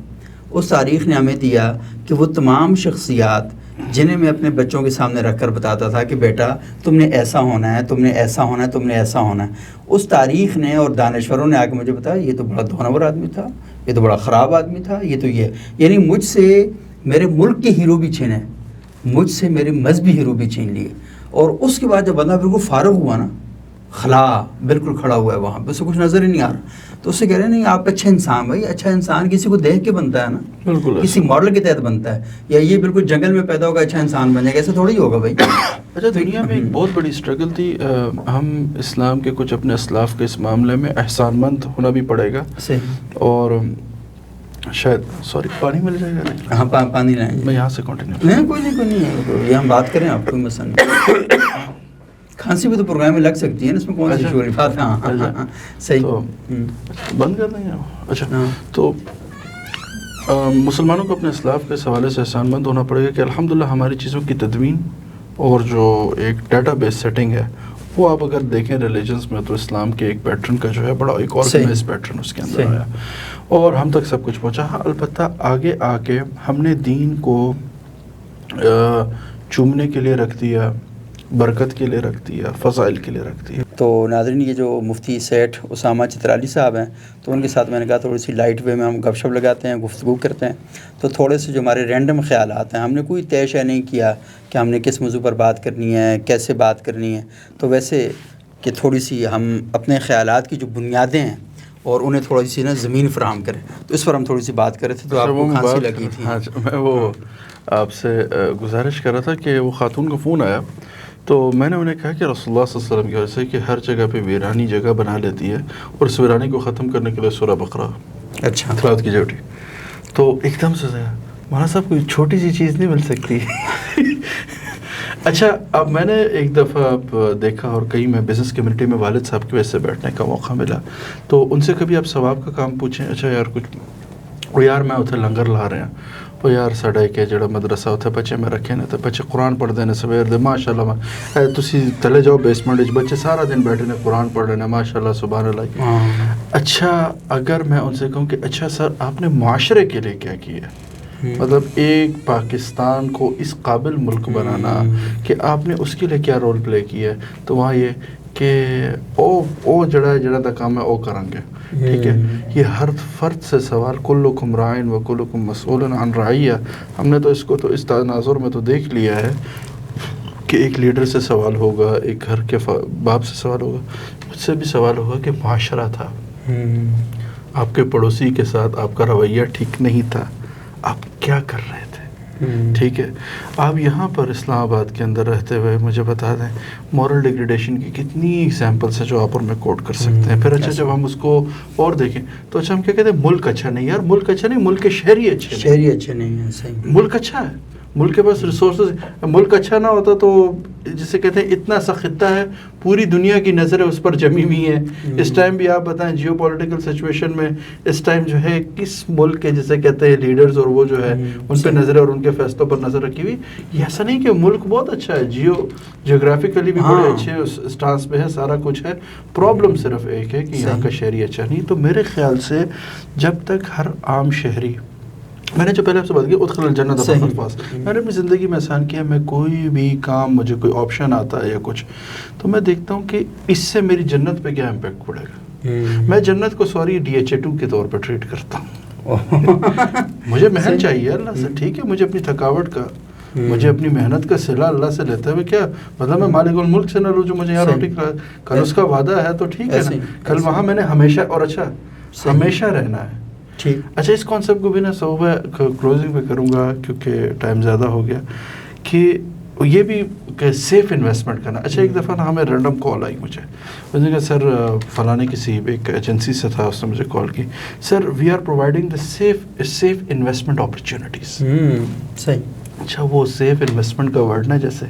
اس تاریخ نے ہمیں دیا کہ وہ تمام شخصیات جنہیں میں اپنے بچوں کے سامنے رکھ کر بتاتا تھا کہ بیٹا تم نے ایسا ہونا ہے, تم نے ایسا ہونا ہے, تم نے ایسا ہونا ہے. اس تاریخ نے اور دانشوروں نے آ کے مجھے بتایا یہ تو بڑا دونور آدمی تھا, یہ تو بڑا خراب آدمی تھا, یہ تو یہ, یعنی مجھ سے میرے ملک کے ہیرو بھی چھینے, مجھ سے میرے مذہبی ہیرو بھی چھین لیے. اور اس کے بعد جب بندہ بالکل فارغ ہوا نا, خلا بالکل کھڑا ہوا ہے وہاں پہ, اسے کچھ نظر ہی نہیں آ رہا, تو اس سے کہہ رہے ہیں نہیں آپ اچھا انسان, بھائی اچھا انسان کسی کو دیکھ کے بنتا ہے نا, بالکل کسی ماڈل کے تحت بنتا ہے, یا یہ بالکل جنگل میں پیدا ہوگا اچھا انسان بن جائے گا, ایسا تھوڑی ہوگا بھائی. اچھا دنیا میں ایک بہت بڑی اسٹرگل تھی, ہم اسلام کے کچھ اپنے اسلاف کے اس معاملے میں احسان مند ہونا بھی پڑے گا. اور شاید سوری پانی مل جائے گا؟ ہاں پانی لائیں گے, میں یہاں سے کنٹینیو. نہیں کوئی نہیں, یہ ہم بات کریں آپ کوئی مسئلہ نہیں. کھانسی بھی تو پروگرام میں لگ سکتی ہے نا, اس میں کون سی شوری بات ہے. ہاں صحیح, بند کر دیں گے. اچھا تو مسلمانوں کو اپنے اسلاف کے حوالے سے احسان مند ہونا پڑے گا کہ الحمدللہ ہماری چیزوں کی تدوین اور جو ایک ڈیٹا بیس سیٹنگ ہے وہ آپ اگر دیکھیں ریلیجنس میں تو اسلام کے ایک پیٹرن کا جو ہے بڑا ایک آرگنائز پیٹرن اس کے اندر آیا اور ہم تک سب کچھ پہنچا. ہاں البتہ آگے آ کے ہم نے دین کو چومنے کے لیے رکھ دیا, برکت کے لیے رکھ دیا, فضائل کے لیے رکھ دیا. تو ناظرین یہ جو مفتی سیٹھ اسامہ چترالی صاحب ہیں, تو ان کے ساتھ میں نے کہا تھوڑی سی لائٹ وے میں ہم گپ شپ لگاتے ہیں, گفتگو کرتے ہیں. تو تھوڑے سے جو ہمارے رینڈم خیالات ہیں, ہم نے کوئی طے شے نہیں کیا کہ ہم نے کس موضوع پر بات کرنی ہے, کیسے بات کرنی ہے. تو ویسے کہ تھوڑی سی ہم اپنے خیالات کی جو بنیادیں ہیں اور انہیں تھوڑی سی نا زمین فراہم کریں, تو اس پر ہم تھوڑی سی بات کر رہے تھے. تو آپ کو کھانسی لگی تھی. ہاں میں وہ آپ سے گزارش کر رہا تھا کہ وہ خاتون کا فون آیا, تو میں نے انہیں کہا کہ رسول اللہ صلی اللہ علیہ وسلم کی وجہ سے کہ ہر جگہ پہ ویرانی جگہ بنا لیتی ہے اور اس ویرانی کو ختم کرنے کے لیے سورہ بقرہ اچھا تلاوت کی جاتی. تو ایک دم سے مولانا صاحب کوئی چھوٹی سی چیز نہیں مل سکتی. اچھا اب میں نے ایک دفعہ دیکھا اور کہیں میں بزنس کمیونٹی میں والد صاحب کی وجہ سے بیٹھنے کا موقع ملا, تو ان سے کبھی آپ ثواب کا کام پوچھیں, اچھا یار کچھ وہ یار میں اتنے لنگر لا رہے ہیں وہ یار ساڈا ایک جڑا مدرسہ اتنے بچے میں رکھے نے, تو بچے قرآن پڑھتے ہیں سویر دے ماشاء اللہ, تسی تلے جاؤ بیسمنٹ بچے سارا دن بیٹھے نے قرآن پڑھ رہے ہیں ماشاء اللہ سبحان اللہ. اچھا اگر میں ان سے کہوں کہ اچھا سر آپ نے معاشرے کے لیے کیا کیا, مطلب ایک پاکستان کو اس قابل ملک بنانا کہ آپ نے اس کے لیے کیا رول پلے کیا ہے, تو وہاں یہ کہ او جڑا دا کام ہے او کریں گے. ٹھیک ہے, یہ ہر فرد سے سوال کلکم رائن و کلکم مسئول عن رعیہ, ہم نے تو اس کو تو اس تناظر میں تو دیکھ لیا ہے کہ ایک لیڈر سے سوال ہوگا, ایک گھر کے باپ سے سوال ہوگا, مجھ سے بھی سوال ہوگا کہ معاشرہ تھا, آپ کے پڑوسی کے ساتھ آپ کا رویہ ٹھیک نہیں تھا, آپ کیا کر رہے تھے, ٹھیک ہے. آپ یہاں پر اسلام آباد کے اندر رہتے ہوئے مجھے بتا دیں مورل ڈیگریڈیشن کی کتنی ایگزامپلس ہیں جو آپ اور میں کوٹ کر سکتے ہیں. پھر اچھا جب ہم اس کو اور دیکھیں تو اچھا ہم کیا کہتے ہیں ملک اچھا نہیں. یار ملک اچھا نہیں, ملک کے شہری اچھے نہیں ہیں. صحیح. ملک اچھا ہے, ملک کے پاس ریسورسز. ملک اچھا نہ ہوتا تو جسے کہتے ہیں اتنا سا خطہ ہے, پوری دنیا کی نظریں اس پر جمی ہوئی ہیں. اس ٹائم بھی آپ بتائیں جیو پولیٹیکل سچویشن میں اس ٹائم جو ہے کس ملک کے جسے کہتے ہیں لیڈرز اور وہ جو ہے ان پہ نظریں اور ان کے فیصلوں پر نظر رکھی ہوئی. یہ ایسا نہیں کہ ملک بہت اچھا ہے, جیوگرافیکلی بھی بڑے اچھے اسٹانس پہ ہے, سارا کچھ ہے. پرابلم صرف ایک ہے کہ یہاں کا شہری اچھا نہیں. تو میرے خیال سے جب تک ہر عام شہری, میں نے جو پہلے آپ سے بات کی ادخل الجنت فقط, میں نے اپنی زندگی میں احسان کیا, میں کوئی بھی کام, مجھے کوئی آپشن آتا ہے یا کچھ, تو میں دیکھتا ہوں کہ اس سے میری جنت پہ کیا امپیکٹ پڑے گا. میں جنت کو سوری DHA2 کے طور پہ ٹریٹ کرتا ہوں. مجھے محنت چاہیے اللہ سے, ٹھیک ہے, مجھے اپنی تھکاوٹ کا, مجھے اپنی محنت کا صلہ اللہ سے لیتے ہوئے کیا مطلب میں مالک الملک سے نہ لوں جو مجھے یہاں روٹی کھلا. کل اس کا وعدہ ہے تو ٹھیک ہے نا, کل وہاں میں نے ہمیشہ, اور اچھا ہمیشہ رہنا ہے. اچھا اس کانسیپٹ کو بھی میں صوبہ کلوزنگ پہ کروں گا کیونکہ ٹائم زیادہ ہو گیا, کہ یہ بھی کہ سیف انویسٹمنٹ کرنا. اچھا ایک دفعہ نا ہمیں رینڈم کال آئی مجھے, میں نے کہا سر فلانے کسی ایک ایجنسی سے تھا, اس نے مجھے کال کی, sir we are providing the safe investment opportunities. صحیح. اچھا وہ سیف انویسٹمنٹ کا ورڈ نا جیسے,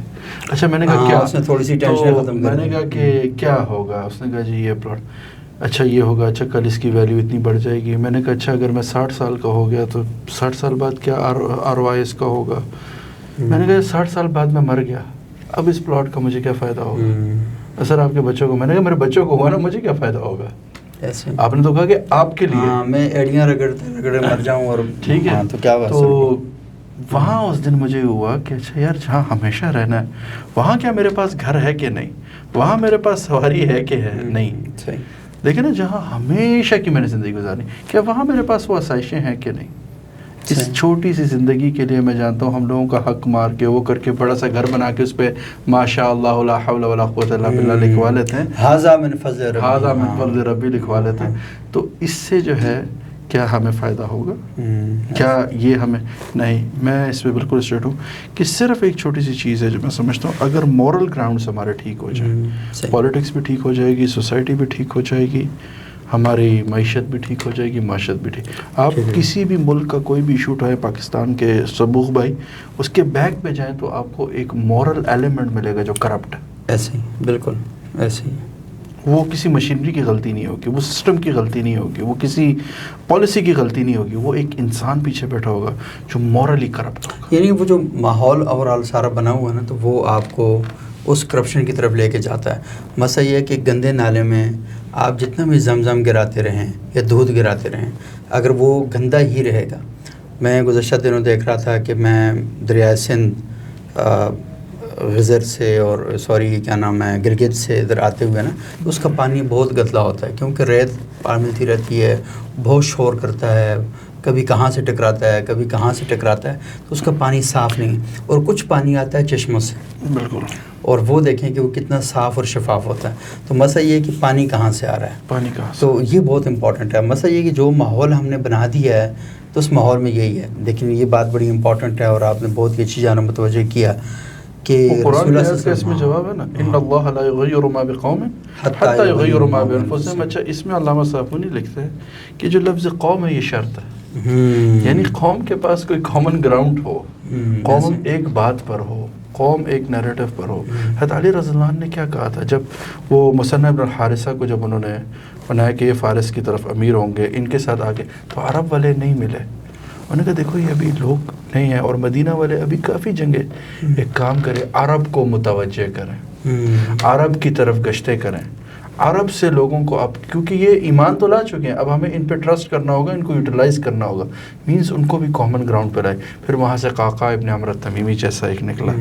اچھا میں نے کہا کیا, اس نے تھوڑی سی ٹینشن ختم, میں نے کہا کہ کیا ہوگا, اس نے کہا جی یہ پلاٹ, اچھا یہ ہوگا, اچھا کل اس کی ویلیو اتنی بڑھ جائے گی. میں نے کہا اچھا اگر میں 60 سال کا ہو گیا تو 60 سال بعد کیا ROI اس کا ہوگا. میں نے کہا 60 سال بعد میں مر گیا, اب اس پلاٹ کا مجھے کیا فائدہ ہوگا. سر آپ کے بچوں کو, میں نے کہا میرے بچوں کو ہوا نا, مجھے کیا فائدہ ہوگا. آپ نے تو کہا کہ آپ کے لیے میں ایڑیاں رگڑے مر جاؤں اور ٹھیک ہے, تو کیا بات. تو وہاں اس دن مجھے ہوا کہ اچھا یار جہاں ہمیشہ رہنا ہے وہاں کیا میرے پاس گھر ہے کہ نہیں, وہاں میرے پاس سواری ہے کہ ہے نہیں. لیکن نا جہاں ہمیشہ کی میں نے زندگی گزارنی, کیا وہاں میرے پاس وہ آسائشیں ہیں کہ نہیں. اس چھوٹی سی زندگی کے لیے میں جانتا ہوں ہم لوگوں کا حق مار کے وہ کر کے بڑا سا گھر بنا کے اس پہ ماشاء اللہ لا حول ولا قوت الا باللہ لکھوا لیتے ہیں, ھذا من فضل ربی لکھوا لیتے ہیں. تو اس سے جو ہے کیا ہمیں فائدہ ہوگا, کیا یہ ہمیں نہیں. میں اس پہ بالکل اسٹریٹ ہوں کہ صرف ایک چھوٹی سی چیز ہے جو میں سمجھتا ہوں, اگر مورل گراؤنڈس ہمارے ٹھیک ہو جائیں, پالیٹکس بھی ٹھیک ہو جائے گی, سوسائٹی بھی ٹھیک ہو جائے گی, ہماری معیشت بھی ٹھیک ہو جائے گی, معاشرت بھی ٹھیک. آپ کسی بھی ملک کا کوئی بھی ایشو اٹھائیں, پاکستان کے صبوغ بھائی, اس کے بیک پہ جائیں تو آپ کو ایک مورل ایلیمنٹ ملے گا جو کرپٹ ہے. ایسے ہی, بالکل ایسے ہی. وہ کسی مشینری کی غلطی نہیں ہوگی, وہ سسٹم کی غلطی نہیں ہوگی, وہ کسی پالیسی کی غلطی نہیں ہوگی, وہ ایک انسان پیچھے بیٹھا ہوگا جو مورلی کرپٹ ہوگا. یعنی وہ جو ماحول اوورال سارا بنا ہوا ہے نا, تو وہ آپ کو اس کرپشن کی طرف لے کے جاتا ہے. مسئلہ یہ ہے کہ گندے نالے میں آپ جتنا بھی زمزم گراتے رہیں یا دودھ گراتے رہیں, اگر وہ گندا ہی رہے گا. میں گزشتہ دنوں دیکھ رہا تھا کہ میں دریائے سندھ غزر سے اور کیا نام ہے گلگت سے ادھر آتے ہوئے نا, تو اس کا پانی بہت گندہ ہوتا ہے کیونکہ ریت ملتی رہتی ہے, بہت شور کرتا ہے, کبھی کہاں سے ٹکراتا ہے, کبھی کہاں سے ٹکراتا ہے, تو اس کا پانی صاف نہیں. اور کچھ پانی آتا ہے چشموں سے, بالکل, اور وہ دیکھیں کہ وہ کتنا صاف اور شفاف ہوتا ہے. تو مسئلہ یہ ہے کہ پانی کہاں سے آ رہا ہے, پانی کہاں سے, تو یہ بہت امپورٹنٹ ہے. مسئلہ یہ کہ جو ماحول ہم نے بنا دیا ہے تو اس ماحول میں یہی ہے. لیکن یہ بات بڑی امپورٹنٹ ہے اور آپ نے بہت ہی اچھی جانب متوجہ کیا کہ قرآن کا اس میں جواب ہے نا, ان اللہ لا یغیر ما بقوم حتی یغیر ما بانفسہم. اچھا اس میں علامہ صابونی لکھتے ہیں کہ جو لفظ قوم ہے یہ شرط ہے, یعنی قوم کے پاس کوئی کامن گراؤنڈ ہو, قوم ایک بات پر ہو, قوم ایک نیریٹو پر ہو. حضرت علی رضی اللہ عنہ نے کیا کہا تھا جب وہ مصنع بن الحارثہ کو جب انہوں نے بنایا کہ یہ فارس کی طرف امیر ہوں گے, ان کے ساتھ آگے, تو عرب والے نہیں ملے. انہوں نے کہا دیکھو یہ ابھی لوگ نہیں ہیں, اور مدینہ والے ابھی کافی جنگیں, ایک کام کریں عرب کو متوجہ کریں, عرب کی طرف گشتیں کریں, عرب سے لوگوں کو اب, کیونکہ یہ ایمان تو لا چکے ہیں, اب ہمیں ان پہ ٹرسٹ کرنا ہوگا, ان کو یوٹیلائز کرنا ہوگا. مینس ان کو بھی کامن گراؤنڈ پہ لائے. پھر وہاں سے قعقاع ابن عمرو تمیمی جیسا ایک نکلا,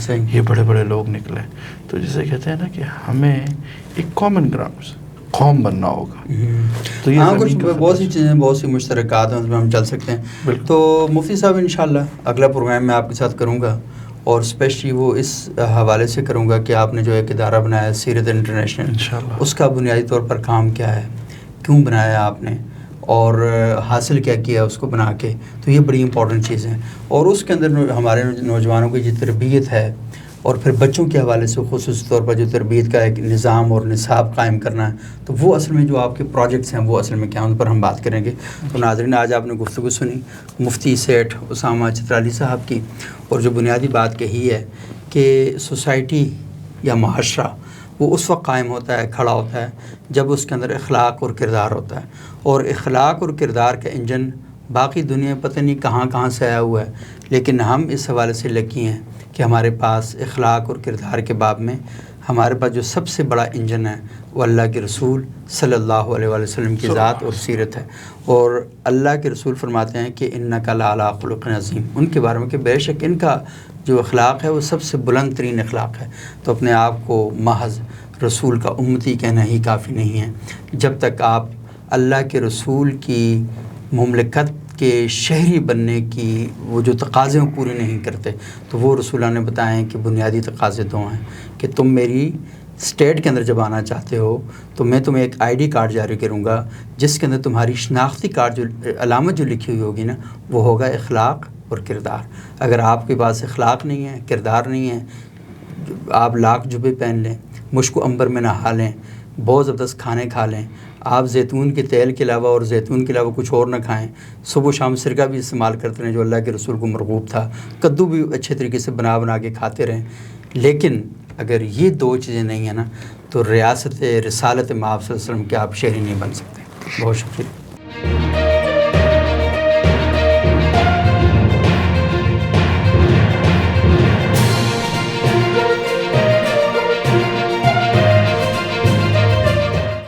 یہ بڑے بڑے لوگ نکلے. تو جسے کہتے ہیں نا کہ ہمیں ایک کامن گراؤنڈ قوم بننا ہوگا. تو یہ کچھ بہت سی چیزیں, بہت سی مشترکات ہیں اس میں ہم چل سکتے ہیں. تو مفتی صاحب انشاءاللہ اگلا پروگرام میں آپ کے ساتھ کروں گا, اور اسپیشلی وہ اس حوالے سے کروں گا کہ آپ نے جو ایک ادارہ بنایا سیرت انٹرنیشنل, اس کا بنیادی طور پر کام کیا ہے, کیوں بنایا آپ نے, اور حاصل کیا کیا اس کو بنا کے، تو یہ بڑی امپورٹنٹ چیز ہیں. اور اس کے اندر ہمارے نوجوانوں کی جو تربیت ہے، اور پھر بچوں کے حوالے سے خصوصی طور پر جو تربیت کا ایک نظام اور نصاب قائم کرنا ہے، تو وہ اصل میں جو آپ کے پروجیکٹس ہیں وہ اصل میں کیا، ان پر ہم بات کریں گے. تو ناظرین، آج آپ نے گفتگو سنی مفتی سیٹھ اسامہ چترالی صاحب کی، اور جو بنیادی بات کہی ہے کہ سوسائٹی یا معاشرہ وہ اس وقت قائم ہوتا ہے، کھڑا ہوتا ہے، جب اس کے اندر اخلاق اور کردار ہوتا ہے. اور اخلاق اور کردار کا انجن باقی دنیا پتہ نہیں کہاں کہاں سے آیا ہوا ہے، لیکن ہم اس حوالے سے لکی ہیں کہ ہمارے پاس اخلاق اور کردار کے باب میں ہمارے پاس جو سب سے بڑا انجن ہے وہ اللہ کے رسول صلی اللہ علیہ وآلہ وسلم کی ذات اور سیرت ہے. اور اللہ کے رسول فرماتے ہیں کہ انک لعلی خلق عظیم، ان کے بارے میں کہ بے شک ان کا جو اخلاق ہے وہ سب سے بلند ترین اخلاق ہے. تو اپنے آپ کو محض رسول کا امتی کہنا ہی کافی نہیں ہے. جب تک آپ اللہ کے رسول کی مملکت کے شہری بننے کی وہ جو تقاضے ہیں پورے نہیں کرتے، تو وہ رسولہ نے بتائے ہیں کہ بنیادی تقاضے دو ہیں کہ تم میری اسٹیٹ کے اندر جب آنا چاہتے ہو تو میں تمہیں ایک آئی ڈی کارڈ جاری کروں گا، جس کے اندر تمہاری شناختی کارڈ جو علامت جو لکھی ہوئی ہوگی نا، وہ ہوگا اخلاق اور کردار. اگر آپ کے پاس اخلاق نہیں ہے، کردار نہیں ہے، آپ لاکھ جبے پہن لیں، مشک و عنبر میں نہا لیں، بہت زبردست کھانے کھا لیں، آپ زیتون کے تیل کے علاوہ اور زیتون کے علاوہ کچھ اور نہ کھائیں، صبح و شام سرکہ بھی استعمال کرتے رہیں جو اللہ کے رسول کو مرغوب تھا، کدو بھی اچھے طریقے سے بنا کے کھاتے رہیں، لیکن اگر یہ دو چیزیں نہیں ہیں نا، تو ریاست رسالت مآب صلی اللہ علیہ وسلم کے آپ شہری نہیں بن سکتے. بہت شکریہ.